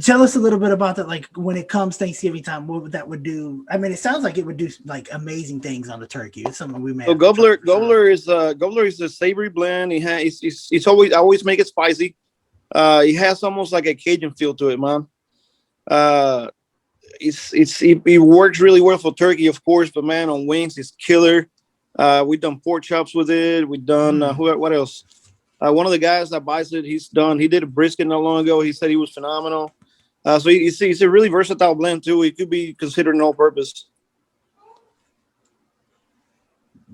[SPEAKER 2] tell us a little bit about that. Like when it comes Thanksgiving time, what that would do? I mean, it sounds like it would do like amazing things on the turkey. It's something we made.
[SPEAKER 8] So Gobbler is a savory blend. It's I always make it spicy. It has almost like a Cajun feel to it, man. It works really well for turkey, of course, but man, on wings, it's killer. We've done pork chops with it. We've done what else? One of the guys that buys it, he did a brisket not long ago. He said he was phenomenal. So it's a really versatile blend too. It could be considered an all-purpose.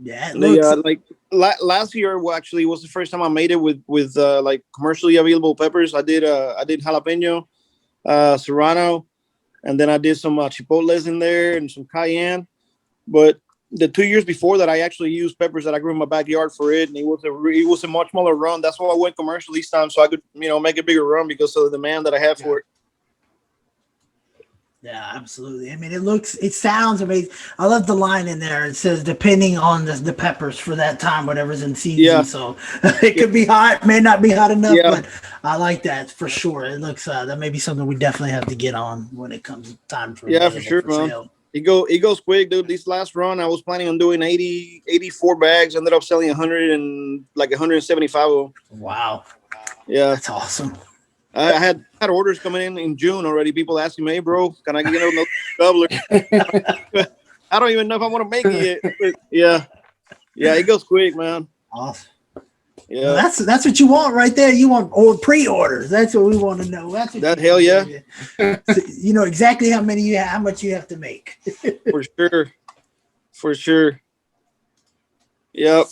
[SPEAKER 2] Yeah,
[SPEAKER 8] like last year actually was the first time I made it with like commercially available peppers. I did jalapeno, serrano, and then I did some chipotles in there and some cayenne. But the 2 years before that, I actually used peppers that I grew in my backyard for it, and it was a much smaller run. That's why I went commercial this time, so I could make a bigger run because of the demand that I have for it.
[SPEAKER 2] Yeah, absolutely. I mean, it sounds amazing. I love the line in there. It says, depending on the peppers for that time, whatever's in season. Yeah. So it could be hot, may not be hot enough, but I like that for sure. It looks, that may be something we definitely have to get on when it comes time for
[SPEAKER 8] for sure, man. Sale. It goes quick, dude. This last run, I was planning on doing 84 bags. Ended up selling 175 of them.
[SPEAKER 2] Wow.
[SPEAKER 8] Yeah.
[SPEAKER 2] That's awesome.
[SPEAKER 8] I had orders coming in June already. People asking me, hey, bro, can I get another Gobbler? I I don't even know if I want to make it yet. Yeah, it goes quick, man.
[SPEAKER 2] Awesome.
[SPEAKER 8] Yeah,
[SPEAKER 2] well, that's what you want right there. You want pre-orders. That's what we want to know. That's what
[SPEAKER 8] that hell yeah.
[SPEAKER 2] So you know exactly how much you have to make.
[SPEAKER 8] For sure. Yep.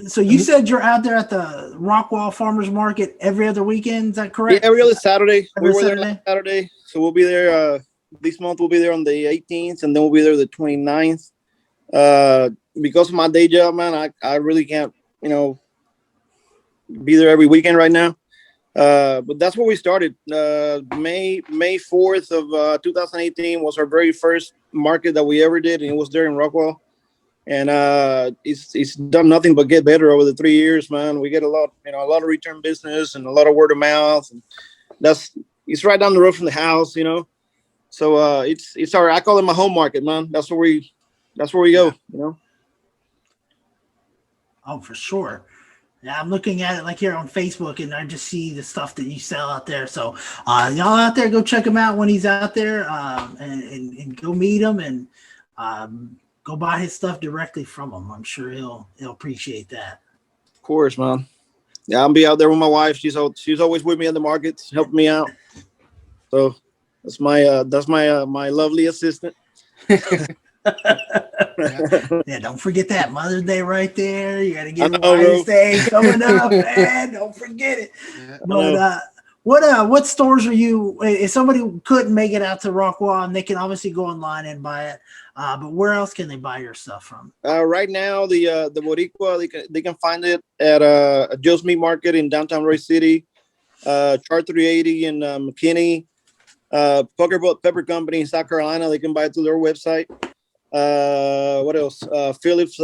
[SPEAKER 2] So you said you're out there at the Rockwall Farmers Market every other weekend. Is that correct?
[SPEAKER 8] Yeah, every other Saturday.
[SPEAKER 2] Every
[SPEAKER 8] We were there
[SPEAKER 2] Saturday?
[SPEAKER 8] last Saturday, so we'll be there. This month we'll be there on the 18th, and then we'll be there the 29th. Because of my day job, man, I really can't, be there every weekend right now. But that's where we started. May 4th of 2018 was our very first market that we ever did, and it was there in Rockwall. And it's done nothing but get better over the 3 years, man. We get a lot of return business and a lot of word of mouth, and it's right down the road from the house, So it's I call it my home market, man. That's where we go,
[SPEAKER 2] Oh, for sure. Yeah, I'm looking at it like here on Facebook, and I just see the stuff that you sell out there. So, y'all out there, go check him out when he's out there, and go meet him and go buy his stuff directly from him. I'm sure he'll appreciate that.
[SPEAKER 8] Of course, man. Yeah, I'll be out there with my wife. She's always with me in the markets, helping me out. So that's my my lovely assistant.
[SPEAKER 2] Yeah, don't forget that Mother's Day right there. You got to get Mother's Day coming up, man. Don't forget it. Yeah, but what stores are you? If somebody couldn't make it out to Rockwall, and they can obviously go online and buy it, but where else can they buy your stuff from?
[SPEAKER 8] Right now, the Boricua, they can find it at Joe's Meat Market in downtown Roy City, Char 380 in McKinney, Poker Boat Pepper Company in South Carolina. They can buy it through their website. What else? Phillips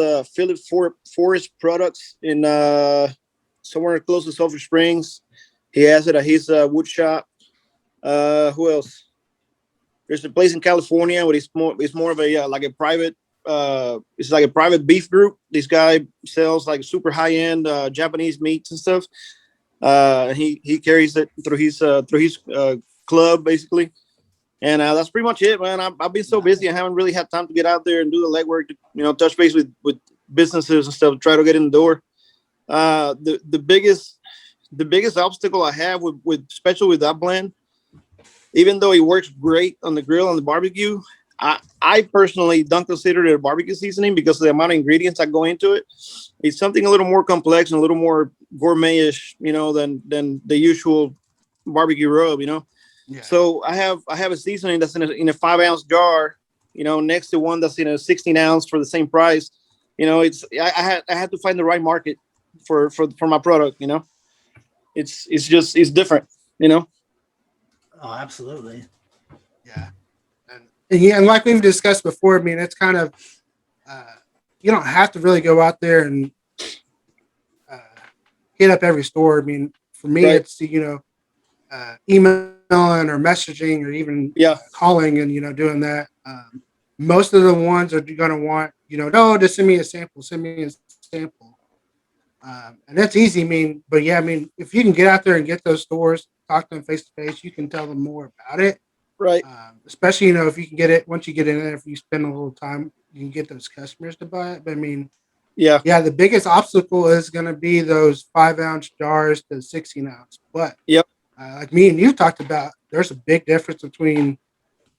[SPEAKER 8] Forest Products in somewhere close to Sulphur Springs. He has it at his wood shop. Who else? There's a place in California, but it's more of a like a private. It's like a private beef group. This guy sells like super high end Japanese meats and stuff. He carries it through his club basically. And that's pretty much it, man. I've been so busy. I haven't really had time to get out there and do the legwork to, touch base with businesses and stuff, try to get in the door. The biggest obstacle I have especially with that blend, even though it works great on the grill and the barbecue, I personally don't consider it a barbecue seasoning because of the amount of ingredients that go into it. It's something a little more complex and a little more gourmet-ish, than the usual barbecue rub, Yeah. So I have a seasoning that's in a 5-ounce jar, next to one that's in a 16-ounce for the same price. I had to find the right market for my product. It's different.
[SPEAKER 2] Oh, absolutely.
[SPEAKER 1] Yeah, and like we've discussed before, I mean, it's kind of you don't have to really go out there and hit up every store. I mean, for me, right. It's emailing or messaging or even calling and doing that. Most of the ones are going to want just send me a sample, and that's easy. If you can get out there and get those stores, talk to them face to face, you can tell them more about it,
[SPEAKER 8] right?
[SPEAKER 1] Especially if you can get it once you get in there, if you spend a little time, you can get those customers to buy it. But the biggest obstacle is going to be those 5-ounce jars to 16-ounce. But like me and you talked about, there's a big difference between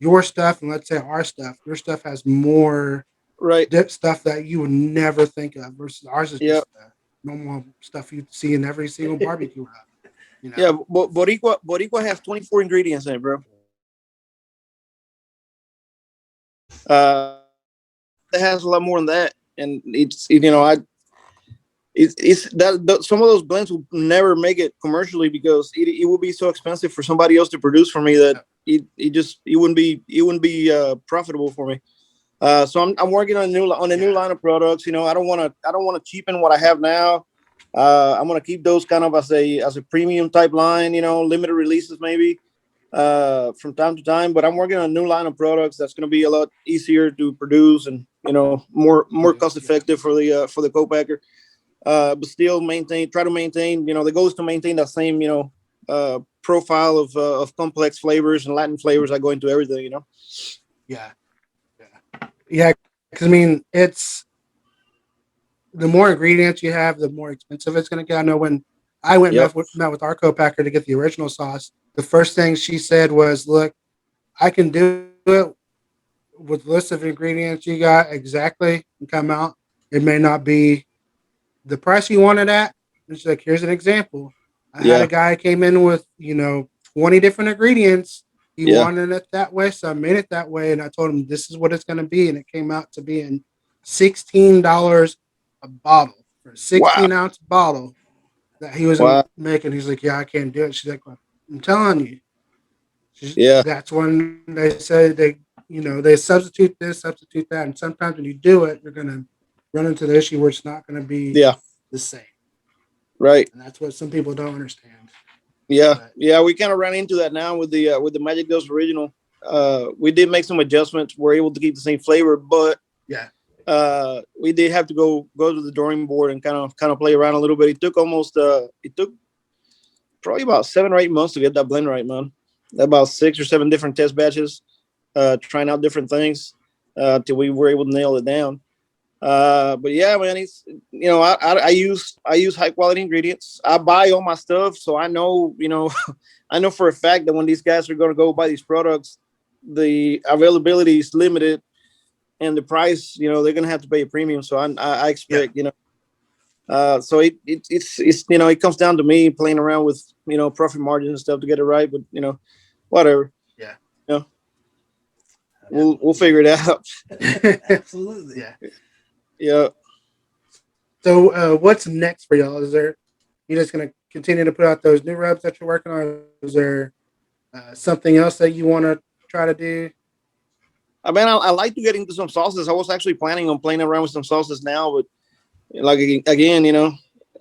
[SPEAKER 1] your stuff and let's say our stuff. Your stuff has more dip stuff that you would never think of versus ours is just normal stuff you see in every single barbecue hut.
[SPEAKER 8] Yeah, but Boricua has 24 ingredients in it, bro. It has a lot more than that, and some of those blends will never make it commercially because it will be so expensive for somebody else to produce for me that it wouldn't be profitable for me. So I'm working on a new line of products. I don't want to cheapen what I have now. I'm gonna keep those kind of as a premium type line. Limited releases maybe from time to time. But I'm working on a new line of products that's gonna be a lot easier to produce and more cost effective for the co-packer. But still try to maintain, the goal is to maintain that same, profile of complex flavors and Latin flavors that go into everything,
[SPEAKER 1] Yeah. Yeah, because I mean, it's the more ingredients you have, the more expensive it's going to get. I know when I went
[SPEAKER 8] Yep.
[SPEAKER 1] met with our co-packer to get the original sauce, the first thing she said was, "Look, I can do it with list of ingredients you got exactly and come out. It may not be the price you wanted at." And she's like, "Here's an example. I had
[SPEAKER 8] Yeah.
[SPEAKER 1] a guy came in with 20 different ingredients. He
[SPEAKER 8] Yeah.
[SPEAKER 1] wanted it that way, so I made it that way, and I told him this is what it's going to be, and it came out to being $16 a bottle for a
[SPEAKER 8] Wow.
[SPEAKER 1] 16-ounce bottle that he was
[SPEAKER 8] Wow.
[SPEAKER 1] making." He's like, "Yeah, I can't do it." She's like, "Well, I'm telling you."
[SPEAKER 8] Yeah.
[SPEAKER 1] That's when they say they substitute this, substitute that, and sometimes when you do it, you're gonna run into the issue where it's not gonna be
[SPEAKER 8] Yeah.
[SPEAKER 1] the same,
[SPEAKER 8] Right.
[SPEAKER 1] and that's what some people don't understand.
[SPEAKER 8] Yeah.
[SPEAKER 1] But
[SPEAKER 8] Yeah. We kind of ran into that now with the Magic Dose Original. We did make some adjustments. We're able to keep the same flavor, but
[SPEAKER 1] yeah,
[SPEAKER 8] we did have to go to the drawing board and kind of play around a little bit. It took probably about 7 or 8 months to get that blend right, man. About 6 or 7 different test batches, trying out different things till we were able to nail it down. But yeah, man, it's I use high quality ingredients. I buy all my stuff, so I know I know for a fact that when these guys are going to go buy these products, the availability is limited, and the price, they're going to have to pay a premium. So I expect, so it's it comes down to me playing around with profit margins and stuff to get it right. But whatever,
[SPEAKER 1] yeah,
[SPEAKER 8] you know, we'll figure it out.
[SPEAKER 2] Absolutely.
[SPEAKER 1] yeah.
[SPEAKER 8] Yeah.
[SPEAKER 1] So, what's next for y'all? Is there you just gonna continue to put out those new rubs that you're working on? Is there something else that you want to try to do?
[SPEAKER 8] I mean, I like to get into some sauces. I was actually planning on playing around with some sauces now, but like again,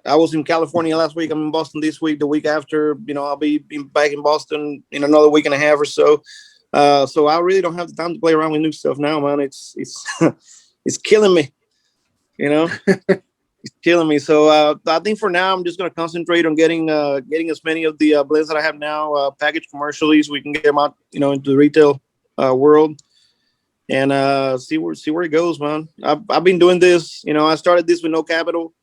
[SPEAKER 8] I was in California last week. I'm in Boston this week. The week after, I'll be back in Boston in another week and a half or so. So I really don't have the time to play around with new stuff now, man. It's it's killing me, It's killing me. So I think for now, I'm just gonna concentrate on getting as many of the blends that I have now packaged commercially, so we can get them out, into the retail world. And see where it goes, man. I've been doing this. I started this with no capital.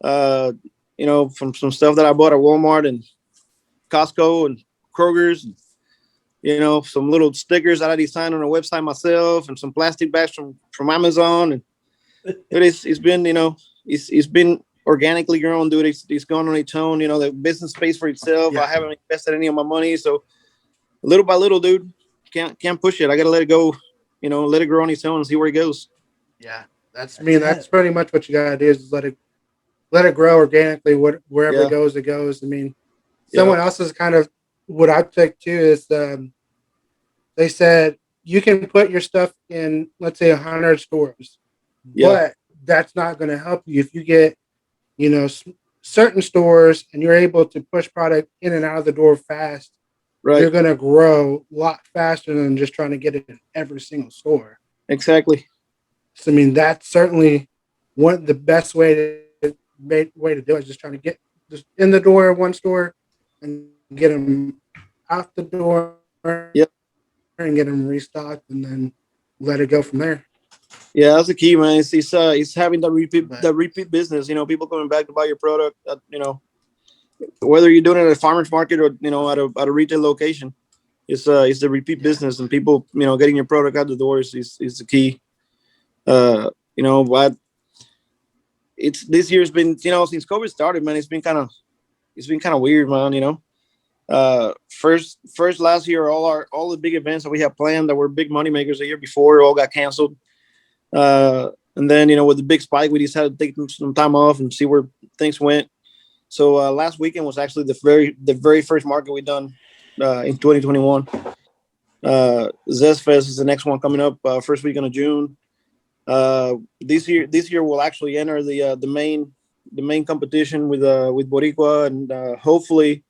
[SPEAKER 8] From some stuff that I bought at Walmart and Costco and Kroger's. Some little stickers that I designed on a website myself, and some plastic bags from Amazon. And it's been it's been organically grown, dude. It's gone on its own. The business pays for itself.
[SPEAKER 1] Yeah.
[SPEAKER 8] I haven't invested any of my money, so little by little, dude, can't push it. I gotta let it go. Let it grow on its own and see where it goes.
[SPEAKER 1] Yeah, that's pretty much what you gotta do is let it grow organically. Wherever it goes, it goes. I mean, someone else's kind of what I took too is they said you can put your stuff in, let's say, 100 stores, but that's not going to help you if you get certain stores and you're able to push product in and out of the door fast.
[SPEAKER 8] Right.
[SPEAKER 1] You're going to grow a lot faster than just trying to get it in every single store.
[SPEAKER 8] Exactly.
[SPEAKER 1] So I mean, that's certainly the best way to do it. Just trying to get just in the door of one store and get them out the door.
[SPEAKER 8] Yep.
[SPEAKER 1] And get them restocked, and then let it go from there.
[SPEAKER 8] Yeah, that's the key, man. It's having that repeat business. People coming back to buy your product. Whether you're doing it at a farmer's market or at a retail location, it's the repeat business, and people getting your product out the doors is the key. But it's this year's been since COVID started, man. It's been kind of weird, man. First last year, all the big events that we had planned that were big money makers the year before all got canceled. And then with the big spike, we decided to take some time off and see where things went. So last weekend was actually the very first market we done in 2021. Zest Fest is the next one coming up first weekend of June. This year we'll actually enter the main competition with Boricua, and hopefully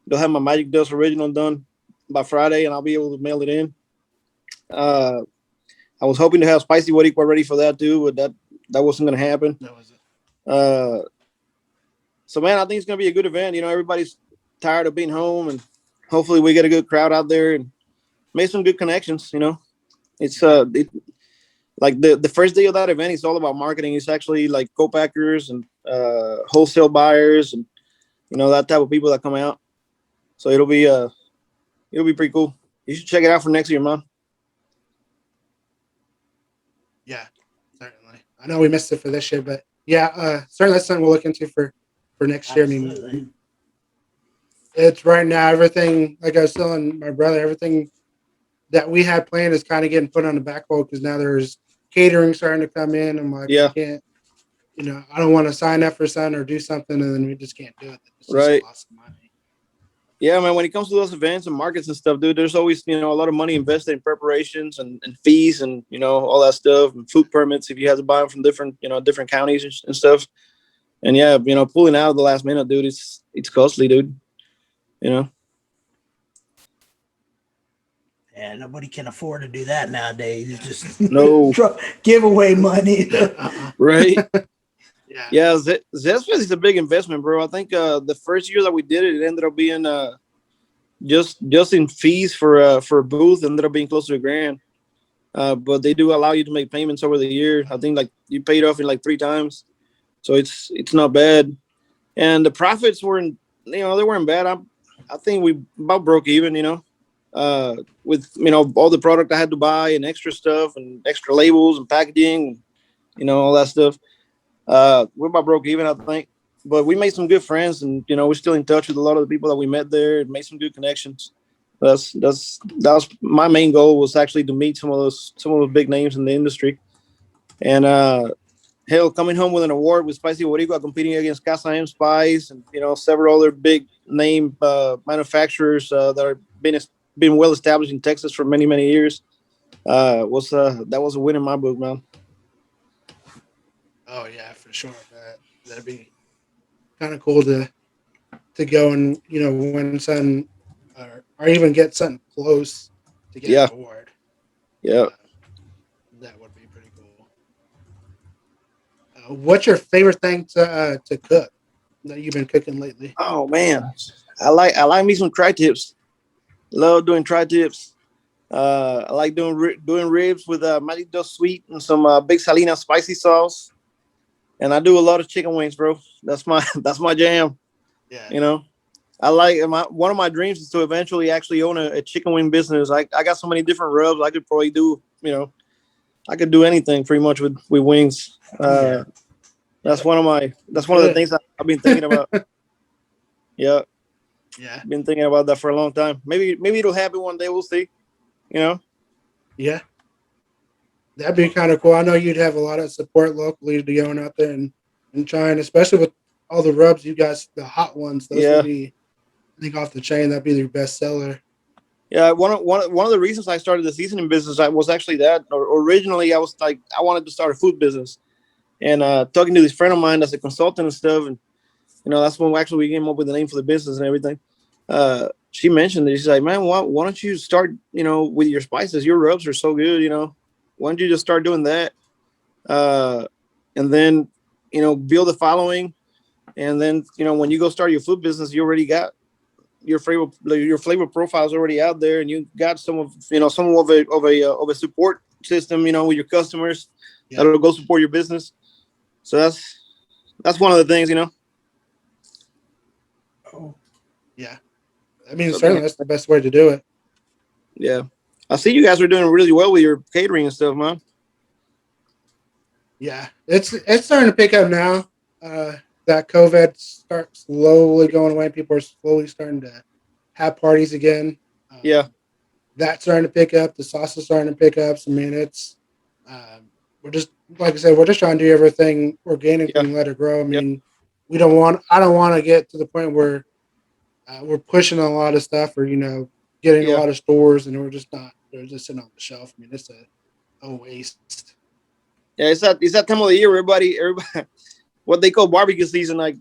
[SPEAKER 8] they'll have my Magic Dust original done by Friday, and I'll be able to mail it in. I was hoping to have Spicy Boricua ready for that too, but that wasn't going to happen.
[SPEAKER 1] That was it.
[SPEAKER 8] So, man, I think it's going to be a good event. Everybody's tired of being home, and hopefully we get a good crowd out there and make some good connections. It's like like the first day of that event, it's all about marketing. It's actually like co-packers and wholesale buyers and that type of people that come out. So it'll be pretty cool. You should check it out for next year, man.
[SPEAKER 1] Yeah, certainly. I know we missed it for this year, but yeah, certainly that's something we'll look into for next year. I mean, it's right now everything. Like I was telling my brother, everything that we had planned is kind of getting put on the back hold because now there's catering starting to come in. I'm like, I can't. I don't want to sign up for something or do something, and then we just can't do it. It's just
[SPEAKER 8] right.
[SPEAKER 1] lost money.
[SPEAKER 8] Yeah, man. When it comes to those events and markets and stuff, dude, there's always a lot of money invested in preparations and fees and all that stuff and food permits if you have to buy them from different different counties and stuff. And yeah, pulling out at the last minute, dude, it's costly, dude.
[SPEAKER 2] Yeah, nobody can afford to do that nowadays. It's just
[SPEAKER 8] no
[SPEAKER 2] giveaway money.
[SPEAKER 8] Right. Yeah, Zest Fest is a big investment, bro. I think the first year that we did it, it ended up being just in fees for a booth ended up being close to $1,000. But they do allow you to make payments over the year. I think like you paid off in like 3 times, so it's not bad. And the profits weren't they weren't bad. I think we about broke even, with all the product I had to buy and extra stuff and extra labels and packaging, all that stuff. We're about broke even, I think. But we made some good friends, and we're still in touch with a lot of the people that we met there and made some good connections. That was my main goal, was actually to meet some of those big names in the industry. And hell, coming home with an award with Spicy Boricua, competing against Casa M Spice and several other big name manufacturers that are been well established in Texas for many years, that was a win in my book, man.
[SPEAKER 1] Oh yeah, for sure. That'd be kind of cool to go and win something or even get something close to get an award.
[SPEAKER 8] Yeah,
[SPEAKER 1] that would be pretty cool. What's your favorite thing to cook that you've been cooking lately?
[SPEAKER 8] Oh man, I like me some tri-tips. Love doing tri-tips. I like doing ribs with Maldito Sweet and some Big Salinas spicy sauce. And I do a lot of chicken wings, bro. That's my jam.
[SPEAKER 1] Yeah.
[SPEAKER 8] I like one of my dreams is to eventually actually own a chicken wing business. I got so many different rubs. I could probably do, I could do anything pretty much with wings. That's one of the things I've been thinking about. Yeah. Been thinking about that for a long time. Maybe it'll happen one day. We'll see.
[SPEAKER 1] Yeah. That'd be kind of cool. I know you'd have a lot of support locally to going out there and trying, especially with all the rubs you guys, the hot ones. Those would be, I think, off the chain. That'd be their best seller.
[SPEAKER 8] Yeah, one of the reasons I started the seasoning business was actually that. Originally, I was like, I wanted to start a food business, and talking to this friend of mine that's a consultant and stuff, and that's when we came up with the name for the business and everything. She mentioned it. She's like, man, why don't you start, with your spices? Your rubs are so good, Why don't you just start doing that? And then, build a following. And then, when you go start your food business, you already got your flavor profiles already out there, and you got some of a support system, with your customers that'll go support your business. So that's one of the things,
[SPEAKER 1] Oh, yeah. I mean, certainly that's the best way to do it.
[SPEAKER 8] Yeah. I see you guys are doing really well with your catering and stuff, man.
[SPEAKER 1] Yeah, it's starting to pick up now. That COVID starts slowly going away. People are slowly starting to have parties again. That's starting to pick up. The sauce is starting to pick up. So, I mean, it's we're just, like I said, we're just trying to do everything organically and let it grow. I mean, I don't want to get to the point where we're pushing a lot of stuff or getting a lot of stores and they're just sitting on the shelf. I mean, it's a waste.
[SPEAKER 8] Yeah, it's that time of the year. Everybody, what they call barbecue season. Like,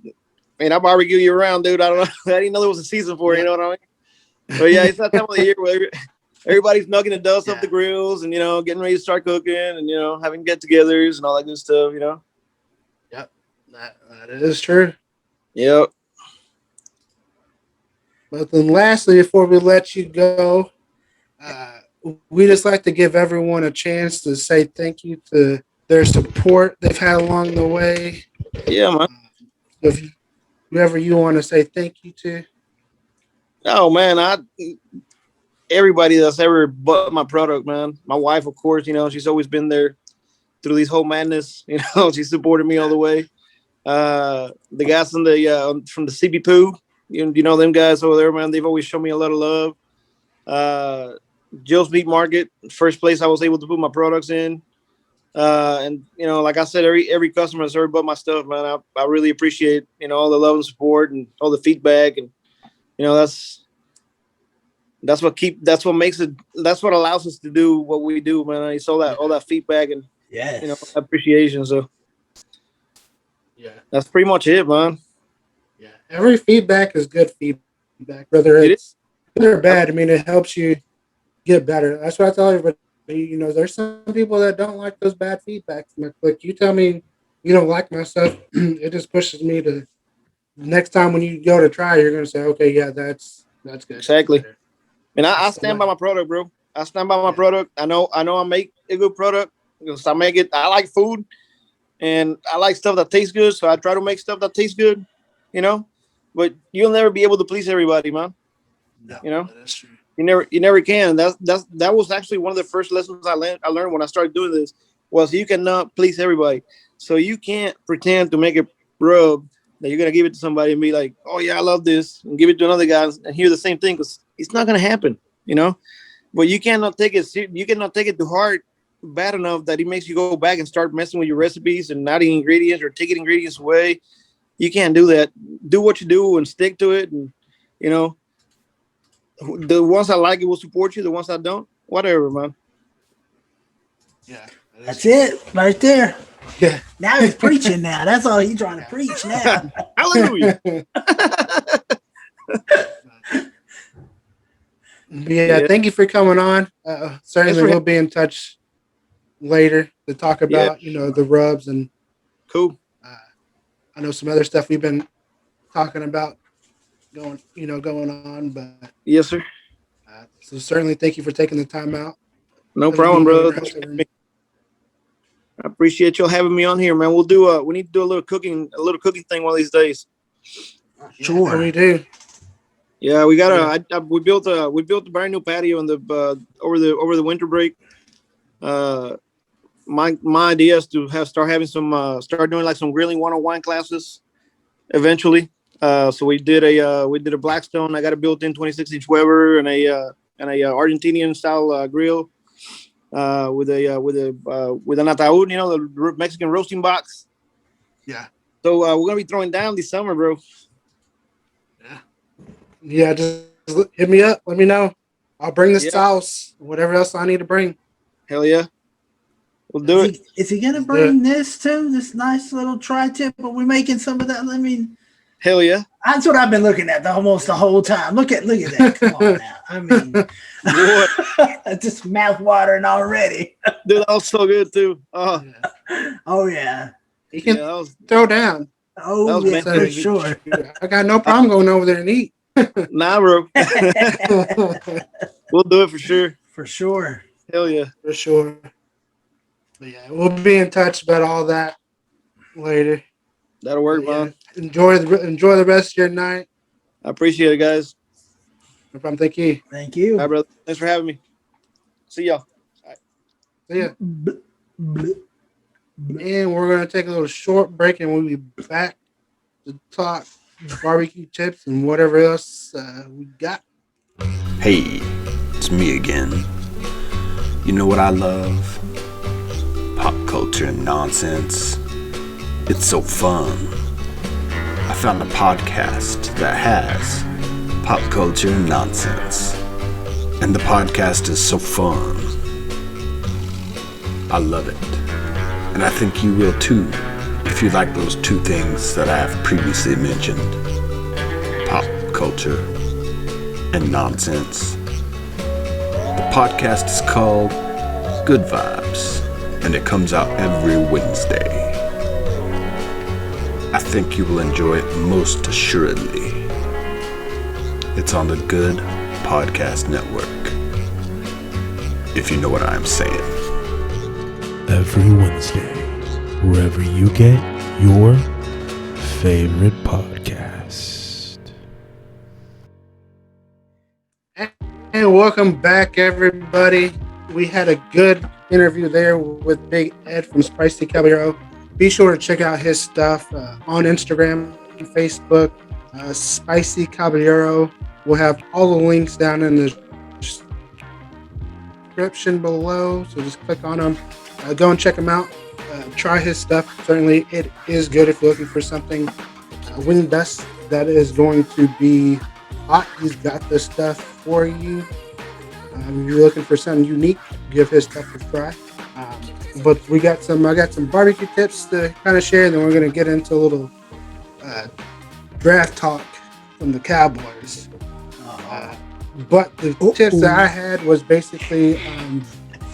[SPEAKER 8] man, I barbecue year round, dude. I don't know. I didn't know there was a season for it. You know what I mean? But yeah, it's that time of the year where everybody's knocking the dust off the grills and getting ready to start cooking and having get-togethers and all that good stuff.
[SPEAKER 1] Yep, that is true.
[SPEAKER 8] Yep.
[SPEAKER 1] But then, lastly, before we let you go, we just like to give everyone a chance to say thank you to their support they've had along the way.
[SPEAKER 8] Yeah, man.
[SPEAKER 1] If whoever you want to say thank you to.
[SPEAKER 8] Oh man, everybody that's ever bought my product, man. My wife, of course, she's always been there through this whole madness. She supported me all the way. The guys from the CB Poo, you know them guys over there, man. They've always shown me a lot of love. Jill's Meat Market, first place I was able to put my products in. And like I said, every customer that's ever bought my stuff, man, I really appreciate all the love and support and all the feedback, and that's what makes it, that's what allows us to do what we do, man. It's all that feedback and appreciation. So that's pretty much it, man.
[SPEAKER 1] Yeah, every feedback is good feedback, whether it's good or bad. I mean, it helps you get better. That's what I tell everybody. There's some people that don't like those bad feedbacks. Like you tell me you don't like my stuff, it just pushes me to next time when you go to try, you're gonna say, okay, yeah, that's good.
[SPEAKER 8] Exactly. And I stand by my product, bro. I stand by my product. I know I make a good product because I make it. I like food and I like stuff that tastes good. So I try to make stuff that tastes good, but you'll never be able to please everybody, man.
[SPEAKER 1] No, that's true.
[SPEAKER 8] You never can. That was actually one of the first lessons I learned when I started doing this was you cannot please everybody. So you can't pretend to make a rub that you're gonna give it to somebody and be like, oh yeah, I love this, and give it to another guy and hear the same thing, because it's not gonna happen, But you cannot take it. You cannot take it to heart bad enough that it makes you go back and start messing with your recipes and adding ingredients or taking ingredients away. You can't do that. Do what you do and stick to it, and the ones I like it will support you. The ones I don't, whatever, man.
[SPEAKER 2] Yeah, that's it right there.
[SPEAKER 1] Yeah.
[SPEAKER 2] Now he's preaching. Now that's all he's trying to preach. Now,
[SPEAKER 8] hallelujah.
[SPEAKER 1] Yeah, thank you for coming on. Certainly, we'll be in touch later to talk about the rubs and
[SPEAKER 8] cool.
[SPEAKER 1] I know some other stuff we've been talking about going on, but
[SPEAKER 8] yes, sir.
[SPEAKER 1] So certainly, thank you for taking the time out.
[SPEAKER 8] No problem, brother. I appreciate y'all having me on here, man. We need to do a little cooking thing one of these days.
[SPEAKER 2] Sure,
[SPEAKER 1] we do.
[SPEAKER 8] Yeah, we got we built a brand new patio in the over the winter break. My idea is to start doing like some grilling 101 classes eventually. So we did a Blackstone. I got a built-in 26-inch Weber and a Argentinian style grill with an ataúd, the Mexican roasting box.
[SPEAKER 1] Yeah.
[SPEAKER 8] So we're gonna be throwing down this summer, bro.
[SPEAKER 1] Yeah, just hit me up. Let me know. I'll bring the sauce, whatever else I need to bring.
[SPEAKER 8] Hell yeah. We'll do it.
[SPEAKER 2] Is he going to bring this too? This nice little tri-tip? Are we making some of that? I mean,
[SPEAKER 8] hell yeah.
[SPEAKER 2] That's what I've been looking at almost the whole time. Look at that. Come on now. I mean, just mouth watering already.
[SPEAKER 8] Dude, that was so good too.
[SPEAKER 2] Oh yeah.
[SPEAKER 1] You can throw down.
[SPEAKER 2] Oh yeah, for sure.
[SPEAKER 1] I got no problem going over there and eat.
[SPEAKER 8] Nah, bro. We'll do it for sure.
[SPEAKER 2] For sure.
[SPEAKER 8] Hell yeah.
[SPEAKER 1] For sure. But yeah, we'll be in touch about all that later.
[SPEAKER 8] That'll work, man.
[SPEAKER 1] Enjoy the rest of your night.
[SPEAKER 8] I appreciate it, guys.
[SPEAKER 1] No problem. Thank you.
[SPEAKER 2] Thank you.
[SPEAKER 8] All right, brother. Thanks for having me. See y'all. All right.
[SPEAKER 1] See ya. And we're going to take a little short break, and we'll be back to talk barbecue tips and whatever else we got.
[SPEAKER 9] Hey, it's me again. You know what I love? Pop culture and nonsense. It's so fun. I found a podcast that has pop culture and nonsense. And the podcast is so fun. I love it. And I think you will too, if you like those two things that I have previously mentioned. Pop culture and nonsense. The podcast is called Good Vibes, and it comes out every Wednesday. I think you will enjoy it most assuredly. It's on the Good Podcast Network. if you know what I'm saying.
[SPEAKER 5] Every Wednesday, wherever you get your favorite podcast.
[SPEAKER 1] And welcome back, everybody. We had a good interview there with Big Ed from Spicy Caballero. Be sure to check out his stuff on Instagram and Facebook, Spicy Caballero. We'll have all the links down in the description below, so just click on them. Go and check him out. Try his stuff. Certainly, it is good if you're looking for something wing dust that is going to be hot. He's got the stuff for you. You're looking for something unique, give his stuff a try. But I got some barbecue tips to kind of share, and then we're going to get into a little draft talk from the Cowboys. But the tips that I had was basically,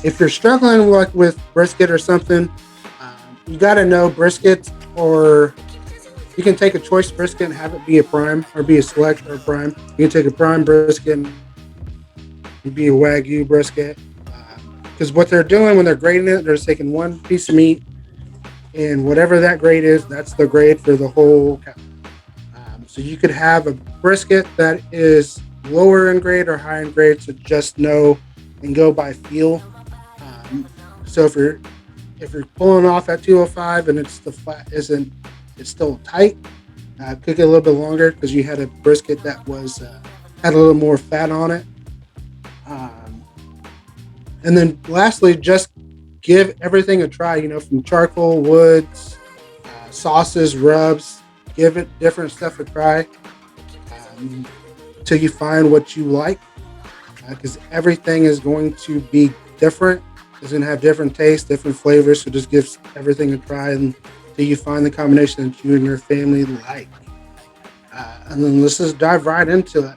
[SPEAKER 1] if you're struggling with brisket or something, you got to know brisket, or you can take a choice brisket and have it be a prime, or be a select or a prime. You can take a prime brisket and be a Wagyu brisket. Because what they're doing when they're grading it, they're just taking one piece of meat, and whatever that grade is, that's the grade for the whole cow. So you could have a brisket that is lower in grade or high in grade, so just know and go by feel. So if you're pulling off at 205 and it's still tight, cook it a little bit longer because you had a brisket that was had a little more fat on it. And then lastly, just give everything a try, from charcoal, woods, sauces, rubs, give it different stuff a try till you find what you like, because everything is going to be different. It's going to have different tastes, different flavors, so just give everything a try until you find the combination that you and your family like. And then let's just dive right into it.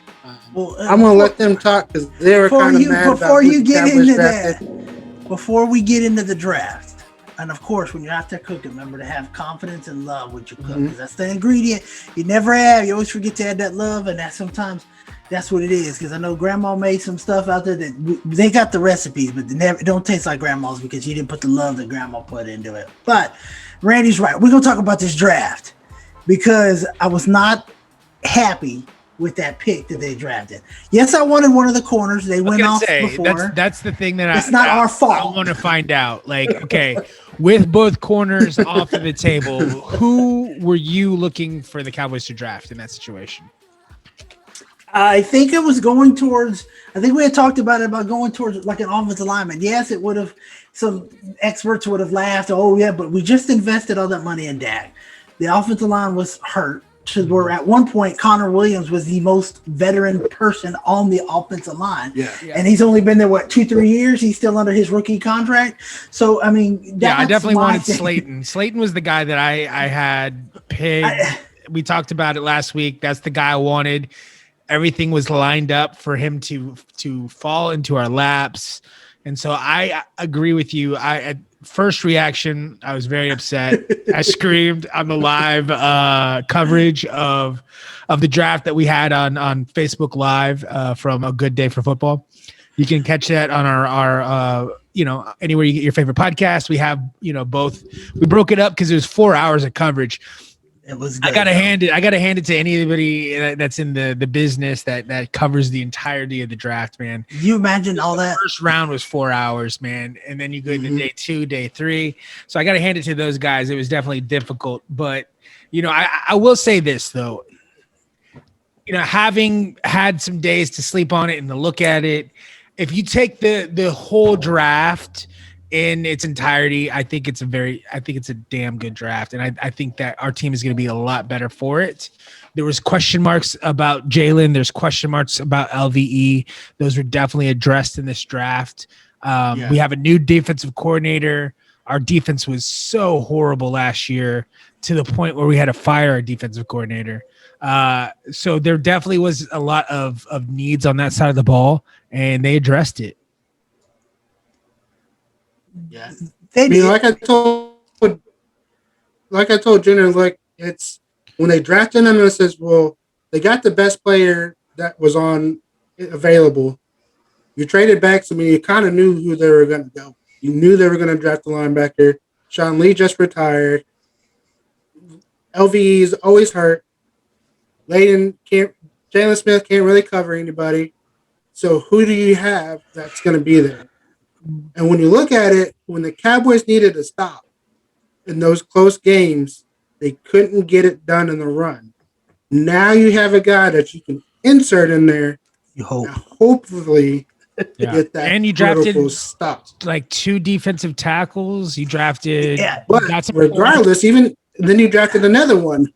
[SPEAKER 1] I'm going to let them talk because they were kind of mad
[SPEAKER 2] before you get into that. Before we get into the draft, and of course, when you're out there cooking, remember to have confidence and love with your cook, because that's the ingredient you never have. You always forget to add that love, and sometimes that's what it is. Because I know Grandma made some stuff out there that they got the recipes, but it don't taste like Grandma's because you didn't put the love that Grandma put into it. But Randy's right. We're gonna talk about this draft because I was not happy with that pick that they drafted. Yes, I wanted one of the corners. They went off before.
[SPEAKER 5] That's the thing that
[SPEAKER 2] it's not our fault.
[SPEAKER 5] I want to find out. Okay, with both corners off of the table, who were you looking for the Cowboys to draft in that situation?
[SPEAKER 2] I think it was going towards. I think we had talked about going towards like an offensive lineman. Yes, it would have. Some experts would have laughed. Oh yeah, but we just invested all that money in Dak. The offensive line was hurt. Where at one point Connor Williams was the most veteran person on the offensive line, and he's only been there 2-3 years. He's still under his rookie contract. So I mean,
[SPEAKER 5] I definitely wanted Slayton. Slayton was the guy that I had picked. We talked about it last week. That's the guy I wanted. Everything was lined up for him to fall into our laps, and so I agree with you. At first reaction, I was very upset. I screamed on the live coverage of the draft that we had on Facebook Live from A Good Day for Football. You can catch that on our anywhere you get your favorite podcast. We have both. We broke it up because it was 4 hours of coverage.
[SPEAKER 2] It was good,
[SPEAKER 5] I gotta hand it to anybody that's in the business that covers the entirety of the draft, man.
[SPEAKER 2] You imagine all that.
[SPEAKER 5] First round was 4 hours, man, and then you go into day 2, day 3. So I gotta hand it to those guys. It was definitely difficult, but I will say this though. Having had some days to sleep on it and to look at it, if you take the whole draft in its entirety, I think it's a damn good draft. And I think that our team is going to be a lot better for it. There was question marks about Jalen. There's question marks about LVE. Those were definitely addressed in this draft. We have a new defensive coordinator. Our defense was so horrible last year to the point where we had to fire our defensive coordinator. So there definitely was a lot of needs on that side of the ball, and they addressed it.
[SPEAKER 1] Yeah, like I told Junior, it's when they drafted him, it says, well, they got the best player that was available, You traded back, so I mean, you kind of knew who they were going to go. You knew they were going to draft the linebacker. Sean Lee just retired. LVE's always hurt. Jalen Smith can't really cover anybody. So who do you have that's going to be there? And when you look at it, when the Cowboys needed to stop in those close games, they couldn't get it done in the run. Now you have a guy that you can insert in there.
[SPEAKER 2] You hope.
[SPEAKER 1] Hopefully get that
[SPEAKER 5] and you drafted
[SPEAKER 1] stop.
[SPEAKER 5] like 2 defensive tackles. You drafted,
[SPEAKER 1] but regardless, even then you drafted another one.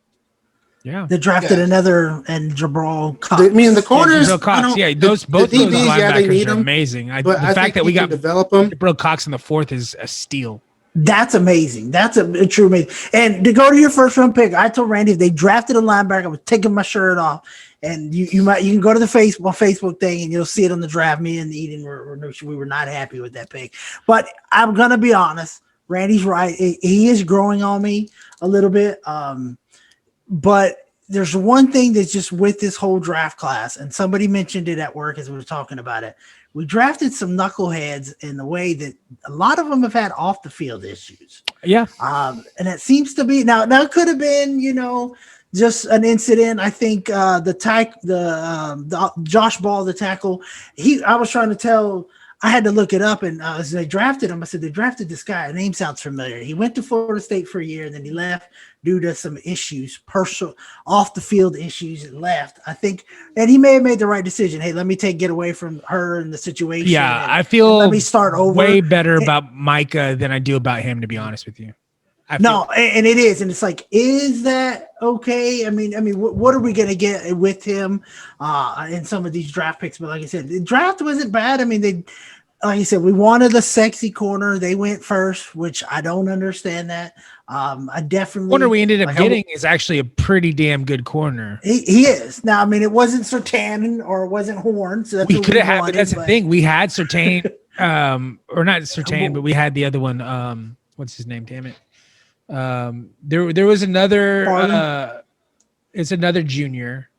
[SPEAKER 5] Yeah,
[SPEAKER 2] they drafted another and Jabril Cox.
[SPEAKER 1] I mean, the corners.
[SPEAKER 5] Jabril Cox, both those linebackers are amazing.
[SPEAKER 1] But
[SPEAKER 5] the fact that we got
[SPEAKER 1] develop them.
[SPEAKER 5] Jabril Cox in the 4th is a steal.
[SPEAKER 2] That's amazing. That's a true amazing. And to go to your first round pick, I told Randy if they drafted a linebacker, I was taking my shirt off. And you can go to the Facebook thing and you'll see it on the draft. Me and Eden we were not happy with that pick. But I'm gonna be honest, Randy's right. He is growing on me a little bit. But there's one thing that's just with this whole draft class, and somebody mentioned it at work as we were talking about it. We drafted some knuckleheads in the way that a lot of them have had off the field issues.
[SPEAKER 5] Yeah.
[SPEAKER 2] And it seems to be now it could have been, just an incident. I think the Josh Ball, the tackle, I was trying to tell, I had to look it up, and as they drafted him, I said, they drafted this guy. The name sounds familiar. He went to Florida State for a year, and then he left due to some issues, personal off the field issues, and left. I think, and he may have made the right decision. Hey, let me get away from her and the situation.
[SPEAKER 5] Yeah, I feel
[SPEAKER 2] let me start over.
[SPEAKER 5] Way better about Micah than I do about him, to be honest with you.
[SPEAKER 2] And it is, and it's like, is that okay? I mean, what are we gonna get with him in some of these draft picks? But like I said, the draft wasn't bad. I mean, like I said, we wanted a sexy corner. They went first, which I don't understand that. I definitely
[SPEAKER 5] corner we ended up getting is actually a pretty damn good corner.
[SPEAKER 2] He is. Now, I mean, it wasn't Surtain or it wasn't Horn, so that's
[SPEAKER 5] we could have had. That's the thing. We had Surtain, or not Surtain, but we had the other one. What's his name? Damn it. There was another. It's another junior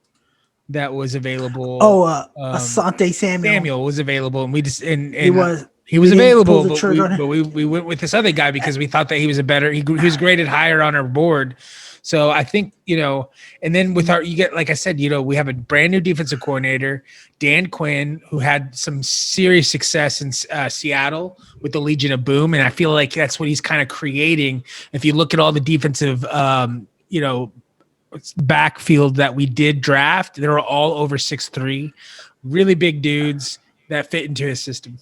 [SPEAKER 5] that was available.
[SPEAKER 2] Asante Samuel.
[SPEAKER 5] Samuel was available, and we just and
[SPEAKER 2] he
[SPEAKER 5] was available, but we went with this other guy because we thought that he was he was graded higher on our board. So I think, and then with like I said, we have a brand new defensive coordinator, Dan Quinn, who had some serious success in Seattle with the Legion of Boom. And I feel like that's what he's kind of creating. If you look at all the defensive, backfield that we did draft, they were all over 6'3", really big dudes that fit into his system.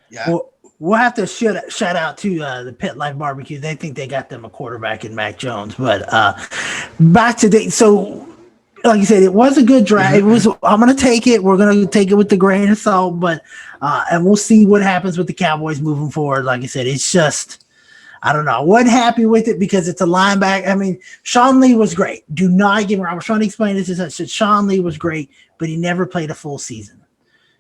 [SPEAKER 1] Yeah.
[SPEAKER 2] Well, we'll have to shout out to the Pit Life Barbecue. They think they got them a quarterback in Mac Jones. But back to so like you said, it was a good draft. I'm going to take it. We're going to take it with the grain of salt. But and we'll see what happens with the Cowboys moving forward. Like I said, it's just, I don't know. I wasn't happy with it because it's a linebacker. I mean, Sean Lee was great. Do not get me wrong. I was trying to explain this. I said Sean Lee was great, but he never played a full season.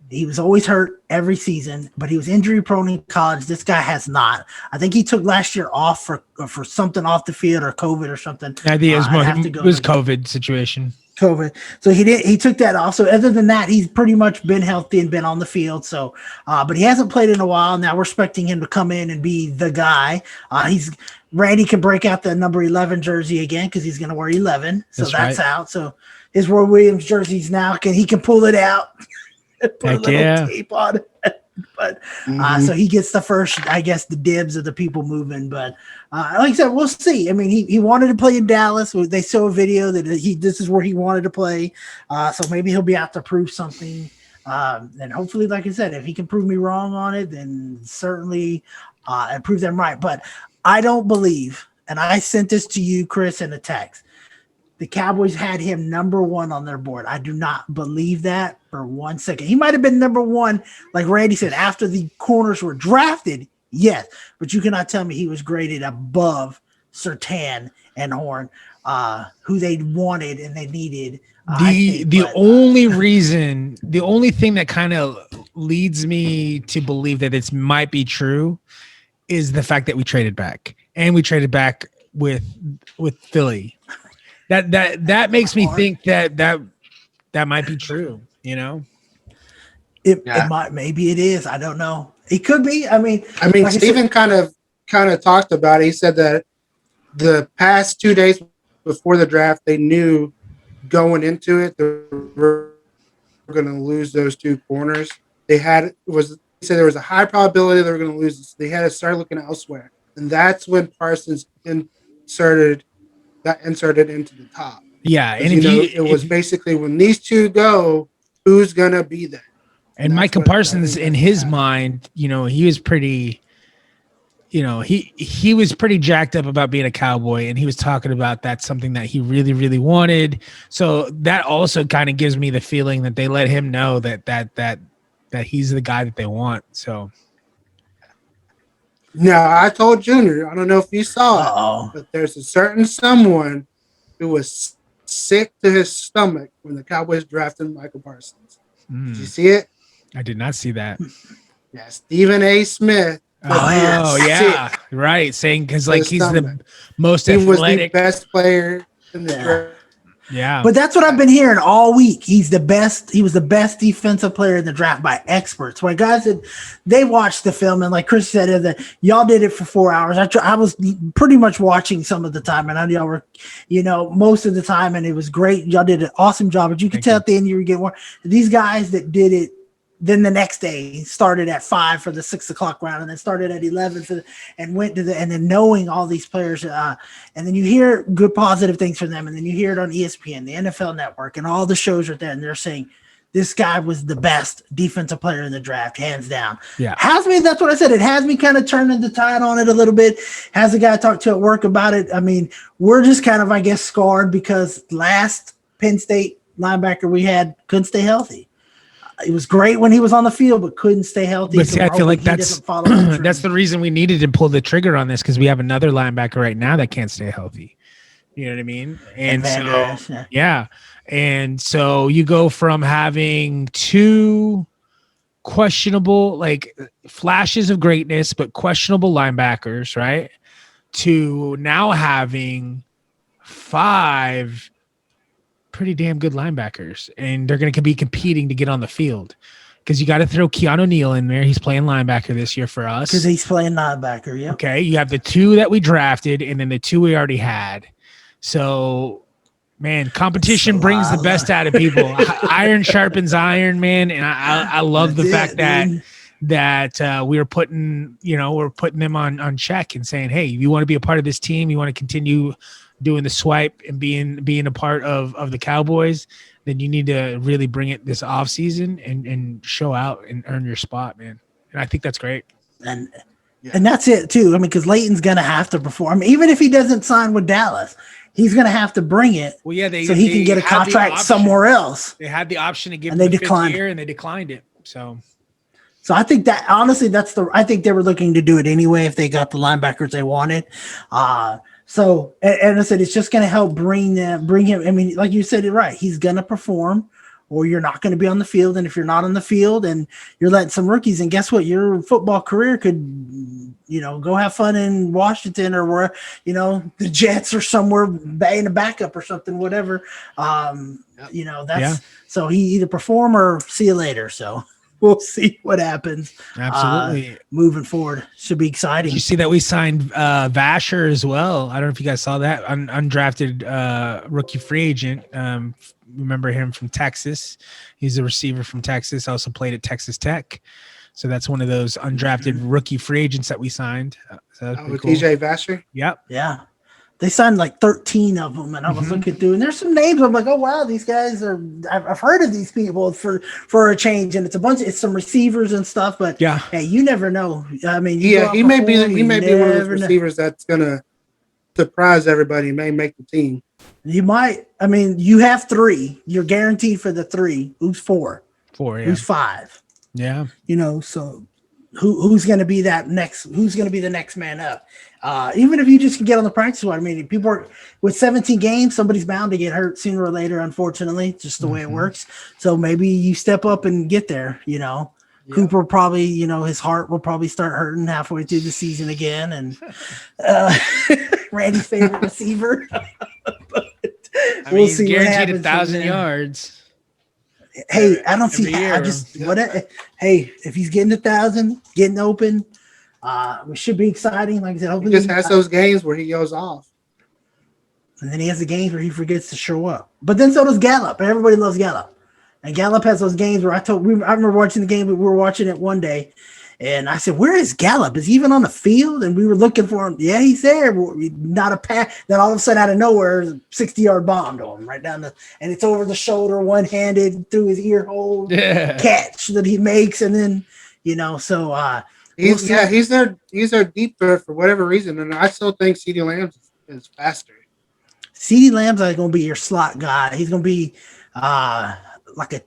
[SPEAKER 2] He was always hurt every season, but he was injury prone in college. This guy has not. I think he took last year off for something off the field or COVID or something.
[SPEAKER 5] I think it was COVID situation.
[SPEAKER 2] COVID. So he took that off. So other than that, he's pretty much been healthy and been on the field. So, but he hasn't played in a while. Now we're expecting him to come in and be the guy. Randy can break out the number 11 jersey again because he's going to wear 11. So that's right. Out. So his Roy Williams jerseys now he can pull it out. Put a little tape on it. But so he gets the first, I guess, the dibs of the people moving. But like I said, we'll see. I mean, he wanted to play in Dallas. They saw a video that this is where he wanted to play. So maybe he'll be out to prove something. And hopefully, like I said, if he can prove me wrong on it, then certainly and prove them right. But I don't believe, and I sent this to you, Chris, in a text. The Cowboys had him number 1 on their board. I do not believe that for 1 second. He might have been number 1, like Randy said, after the corners were drafted. Yes, but you cannot tell me he was graded above Surtain and Horn, who they wanted and they needed.
[SPEAKER 5] The only thing that kind of leads me to believe that this might be true is the fact that we traded back, and we traded back with Philly. That makes me think that might be true,
[SPEAKER 2] It might, maybe it is. I don't know. It could be. I mean,
[SPEAKER 1] like Steven kind of talked about it. He said that the past 2 days before the draft, they knew going into it they were going to lose those two corners. He said there was a high probability they were going to lose this. They had to start looking elsewhere, and that's when Parsons got inserted into the top.
[SPEAKER 5] Yeah, and
[SPEAKER 1] it was basically when these two go, who's going to be there?
[SPEAKER 5] And Micah Parsons, in his mind, he was pretty. He was pretty jacked up about being a Cowboy, and he was talking about that's something that he really, really wanted. So that also kind of gives me the feeling that they let him know that he's the guy that they want. So
[SPEAKER 1] now I told Junior, I don't know if you saw it, but there's a certain someone who was sick to his stomach when the Cowboys drafted Michael Parsons. Did you see it?
[SPEAKER 5] I did not see that.
[SPEAKER 1] Yeah, Stephen A. Smith.
[SPEAKER 5] Oh yeah, right. Saying because he's the most athletic,
[SPEAKER 1] was the best player in the draft.
[SPEAKER 5] Yeah,
[SPEAKER 2] but that's what I've been hearing all week. He's the best. He was the best defensive player in the draft by experts. When guys said they watched the film, and like Chris said, that y'all did it for 4 hours. I was pretty much watching some of the time, and I know y'all were, most of the time, and it was great. Y'all did an awesome job, but you could tell at the end you were getting more. These guys that did it. Then the next day started at 5 for the 6 o'clock round, and then started at 11 and went to and then knowing all these players, and then you hear good positive things from them, and then you hear it on ESPN, the NFL Network, and all the shows are there, and they're saying this guy was the best defensive player in the draft, hands down.
[SPEAKER 5] Yeah,
[SPEAKER 2] that's what I said. It has me kind of turning the tide on it a little bit. Has a guy talked to at work about it. I mean, we're just kind of, I guess, scarred because last Penn State linebacker we had couldn't stay healthy. It was great when he was on the field, but couldn't stay healthy.
[SPEAKER 5] But see, I feel like that's the reason we needed to pull the trigger on this, because we have another linebacker right now that can't stay healthy. You know what I mean? And so, yeah. And so you go from having two questionable, flashes of greatness, but questionable linebackers, right? To now having 5 pretty damn good linebackers, and they're going to be competing to get on the field, because you got to throw Keanu Neal in there. He's playing linebacker this year for us
[SPEAKER 2] because he's playing linebacker. Yeah.
[SPEAKER 5] Okay. You have the 2 that we drafted, and then the 2 we already had. So, man, competition brings the best out of people. Iron sharpens iron, man. And I love the fact that we were putting them on check and saying, hey, you want to be a part of this team, you want to continue doing the swipe and being a part of the Cowboys, then you need to really bring it this off season and show out and earn your spot, man. And I think that's great.
[SPEAKER 2] And that's it too. I mean, because Leighton's going to have to perform, even if he doesn't sign with Dallas, he's going to have to bring it.
[SPEAKER 5] Well, yeah,
[SPEAKER 2] so he can get a contract somewhere else.
[SPEAKER 5] They had the option to give
[SPEAKER 2] him
[SPEAKER 5] the 5th year, and they declined it. So
[SPEAKER 2] I think that honestly, I think they were looking to do it anyway if they got the linebackers they wanted. So, and I said, it's just going to help bring him. I mean, like you said it right. He's going to perform, or you're not going to be on the field. And if you're not on the field and you're letting some rookies, and guess what? Your football career could, go have fun in Washington or where, the Jets or somewhere in a backup or something, whatever. So he either perform or see you later. So we'll see what happens.
[SPEAKER 5] Absolutely.
[SPEAKER 2] Moving forward. Should be exciting.
[SPEAKER 5] Did you see that we signed Vasher as well? I don't know if you guys saw that. Undrafted rookie free agent. Remember him from Texas. He's a receiver from Texas. Also played at Texas Tech. So that's one of those undrafted rookie free agents that we signed. So
[SPEAKER 1] with cool. DJ Vasher?
[SPEAKER 5] Yep.
[SPEAKER 2] Yeah. They signed 13 of them, and I was looking through, and there's some names. I'm like, oh wow, these guys are. I've heard of these people for a change, and it's some receivers and stuff. But
[SPEAKER 5] yeah,
[SPEAKER 2] hey, you never know. I mean,
[SPEAKER 1] he may be one of those receivers that's gonna surprise everybody. May make the team.
[SPEAKER 2] You might. I mean, you have 3. You're guaranteed for the 3. Who's 4?
[SPEAKER 5] 4. Yeah.
[SPEAKER 2] Who's 5?
[SPEAKER 5] Yeah.
[SPEAKER 2] So who's going to be that next? Who's going to be the next man up? Even if you just can get on the practice squad. I mean, people are with 17 games, somebody's bound to get hurt sooner or later. Unfortunately, just the way it works. So maybe you step up and get there. Yeah. Cooper probably, his heart will probably start hurting halfway through the season again. And Randy's favorite receiver.
[SPEAKER 5] We'll see. Guaranteed 1,000 yards.
[SPEAKER 2] Hey, I don't see.
[SPEAKER 5] Every year.
[SPEAKER 2] I just what? Hey, if he's getting 1,000, getting open, it should be exciting. Like I said,
[SPEAKER 1] He
[SPEAKER 2] hopefully,
[SPEAKER 1] just has those games where he goes off.
[SPEAKER 2] and then he has the games where he forgets to show up. But then so does Gallup, and everybody loves Gallup. And Gallup has those games where I remember watching the game. We were watching it one day, and I said, "Where is Gallup? Is he even on the field?" And we were looking for him. Yeah, he's there. Not a pass. Then all of a sudden, out of nowhere, a 60-yard bomb to him right down and it's over the shoulder, one-handed through his ear hole catch that he makes, and then so
[SPEAKER 1] he's their deep threat for whatever reason, and I still think CeeDee Lamb is faster.
[SPEAKER 2] CeeDee Lamb's like going to be your slot guy. He's going to be like a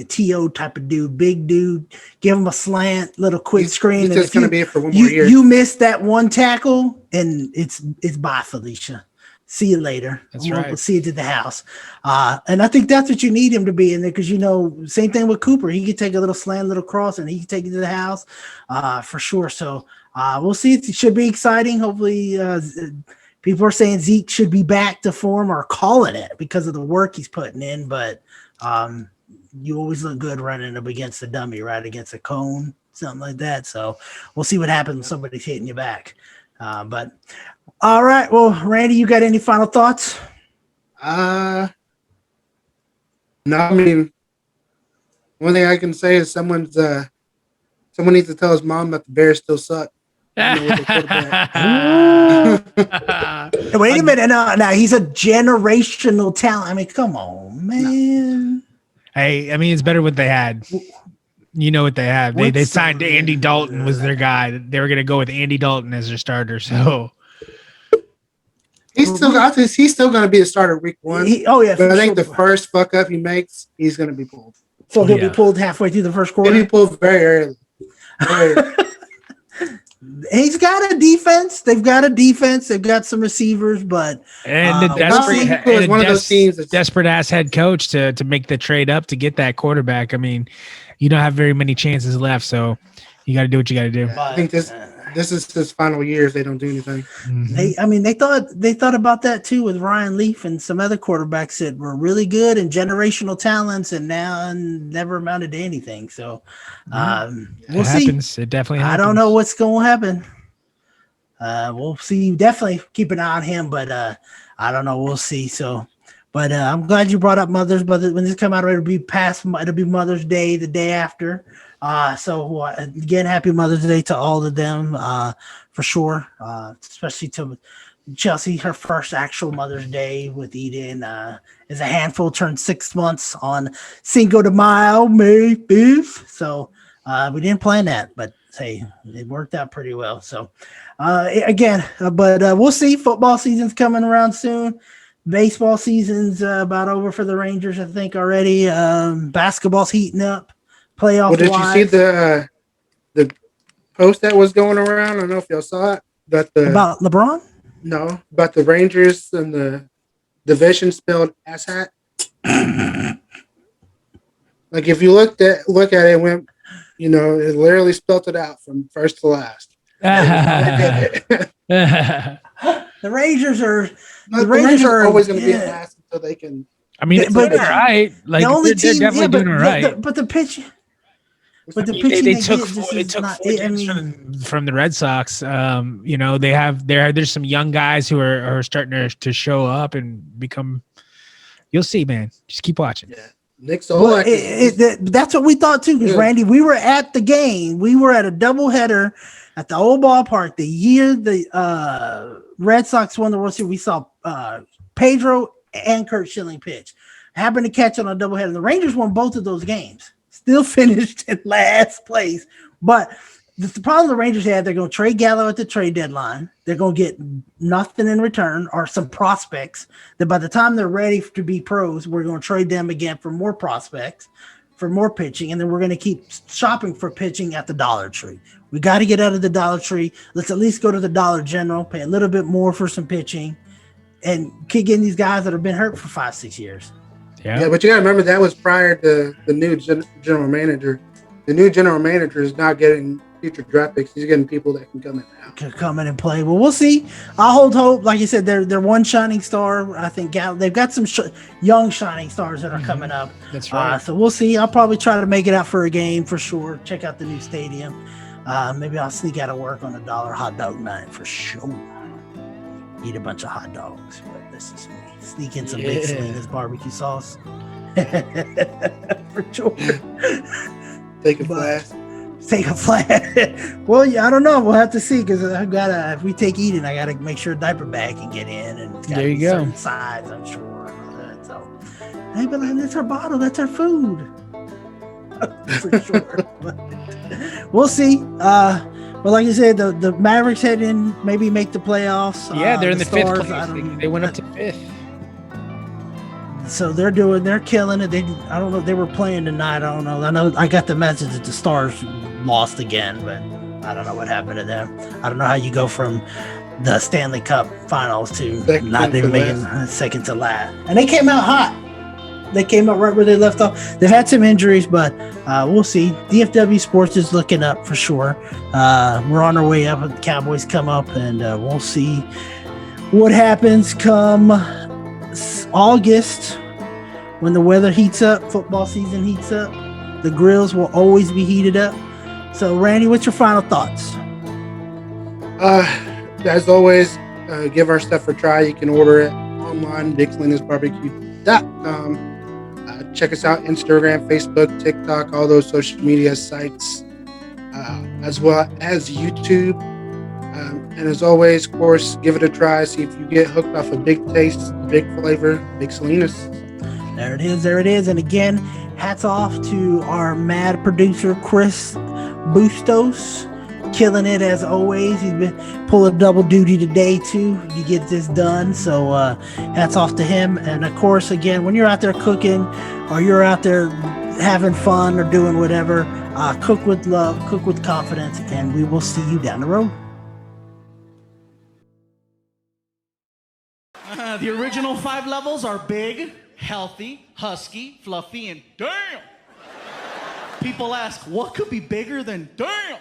[SPEAKER 2] TO type of dude, big dude. Give him a slant, little quick screen.
[SPEAKER 1] He's just going to be it for one more year.
[SPEAKER 2] You missed that one tackle, and it's bye, Felicia. See you later.
[SPEAKER 5] That's right.
[SPEAKER 2] We'll see you to the house. And I think that's what you need him to be in there because, same thing with Cooper. He could take a little slant, little cross, and he can take it to the house for sure. So we'll see. It should be exciting. Hopefully people are saying Zeke should be back to form or calling it because of the work he's putting in. But you always look good running up against a dummy, right? Against a cone, something like that. So we'll see what happens when somebody's hitting you back. But all right. Well, Randy, you got any final thoughts?
[SPEAKER 1] No, I mean, one thing I can say is someone needs to tell his mom that the Bears still suck.
[SPEAKER 2] Wait a minute. Now he's a generational talent. I mean, come on, man.
[SPEAKER 5] Hey, I mean, it's better what they had. You know what they have. They signed Andy Dalton was their guy. They were going to go with Andy Dalton as their starter. So
[SPEAKER 1] he's still going to be the starter week one. But I think the first fuck up he makes, he's going to be pulled.
[SPEAKER 2] So he'll be pulled halfway through the first quarter.
[SPEAKER 1] He'll be pulled very early.
[SPEAKER 2] He's got a defense. They've got a defense. They've got some receivers, but
[SPEAKER 5] the desperate ass head coach to make the trade up to get that quarterback. I mean, you don't have very many chances left, so you got to do what you got to do.
[SPEAKER 1] I think this is his final years. They don't do anything.
[SPEAKER 5] Mm-hmm.
[SPEAKER 2] They thought about that too with Ryan Leaf and some other quarterbacks that were really good and generational talents, and now never amounted to anything. So we'll see.
[SPEAKER 5] It definitely happens.
[SPEAKER 2] I don't know what's going to happen. We'll see. Definitely keep an eye on him, but I don't know. We'll see. So, but I'm glad you brought up Mother's. But when this come out, it'll be Mother's Day the day after. So again, happy Mother's Day to all of them, for sure. Especially to Chelsea, her first actual Mother's Day with Eden, is a handful, turned 6 months on Cinco de Mayo, May 5th. So, we didn't plan that, but hey, it worked out pretty well. So, we'll see. Football season's coming around soon. Baseball season's about over for the Rangers, I think already. Basketball's heating up. Playoff.
[SPEAKER 1] Well, did you see the post that was going around? I don't know if y'all saw it.
[SPEAKER 2] About LeBron?
[SPEAKER 1] No, about the Rangers and the division spelled asshat. Like if you look at it, went, it literally spelled it out from first to last.
[SPEAKER 2] The Rangers are
[SPEAKER 1] always going to be an ass until they can.
[SPEAKER 5] I mean, they're all right. Like they're definitely doing all right.
[SPEAKER 2] But the pitch. But the
[SPEAKER 5] pitching
[SPEAKER 2] they
[SPEAKER 5] took 4 games from the Red Sox. There's some young guys who are starting to show up and become. You'll see, man. Just keep watching.
[SPEAKER 1] Yeah. Nick Solak.
[SPEAKER 2] That's what we thought too. Because Randy, we were at the game. We were at a doubleheader at the old ballpark the year the Red Sox won the World Series. We saw Pedro and Kurt Schilling pitch. Happened to catch on a doubleheader. The Rangers won both of those games. Still finished in last place. But the problem the Rangers had, they're going to trade Gallo at the trade deadline. They're going to get nothing in return or some prospects that by the time they're ready to be pros, we're going to trade them again for more prospects, for more pitching, and then we're going to keep shopping for pitching at the Dollar Tree. We got to get out of the Dollar Tree. Let's at least go to the Dollar General, pay a little bit more for some pitching, and keep getting these guys that have been hurt for 5-6 years.
[SPEAKER 1] Yeah, but you got to remember that was prior to the new general manager. The new general manager is not getting future draft picks. He's getting people that can come in now.
[SPEAKER 2] Could come in and play. Well, we'll see. I hold hope. Like you said, they're one shining star. I think they've got some young shining stars that are coming up.
[SPEAKER 5] That's right.
[SPEAKER 2] So we'll see. I'll probably try to make it out for a game for sure. Check out the new stadium. Maybe I'll sneak out of work on $1 hot dog night for sure. Eat a bunch of hot dogs. But this is me. Sneak in some Big Salinas barbecue sauce. For sure.
[SPEAKER 1] Take a flash.
[SPEAKER 2] Take a flash. Well, yeah, I don't know. We'll have to see because if we take Eden, I gotta make sure a diaper bag can get in, and it's gotta
[SPEAKER 5] there you
[SPEAKER 2] be
[SPEAKER 5] go.
[SPEAKER 2] certain size. I'm sure. I know that. So, hey, but that's our bottle. That's our food. For sure. We'll see. But like you said, the Mavericks head in, maybe make the playoffs.
[SPEAKER 5] Yeah, they're in the fifth
[SPEAKER 2] Stars,
[SPEAKER 5] place. They went up to fifth.
[SPEAKER 2] So they're killing it. I don't know. They were playing tonight. I don't know. I know I got the message that the Stars lost again, but I don't know what happened to them. I don't know how you go from the Stanley Cup Finals to not even making second to last. And they came out hot. They came out right where they left off. They've had some injuries, but we'll see. DFW Sports is looking up for sure. We're on our way up. The Cowboys come up, and we'll see what happens come August when the weather heats up, football season heats up. The grills will always be heated up. So, Randy, what's your final thoughts?
[SPEAKER 1] As always, give our stuff a try. You can order it online, BigSalinasBarbecue.com. Check us out, Instagram, Facebook, TikTok, all those social media sites, as well as YouTube. And as always, of course, give it a try. See if you get hooked off a big taste, big flavor, Big Salinas.
[SPEAKER 2] There it is. There it is. And again, hats off to our mad producer, Chris Bustos. Killing it as always. He's been pulling double duty today too to get this done. So hats off to him. And of course, again, when you're out there cooking or you're out there having fun or doing whatever, cook with love, cook with confidence, and we will see you down the road.
[SPEAKER 10] The original 5 levels are big, healthy, husky, fluffy, and damn. People ask, what could be bigger than damn?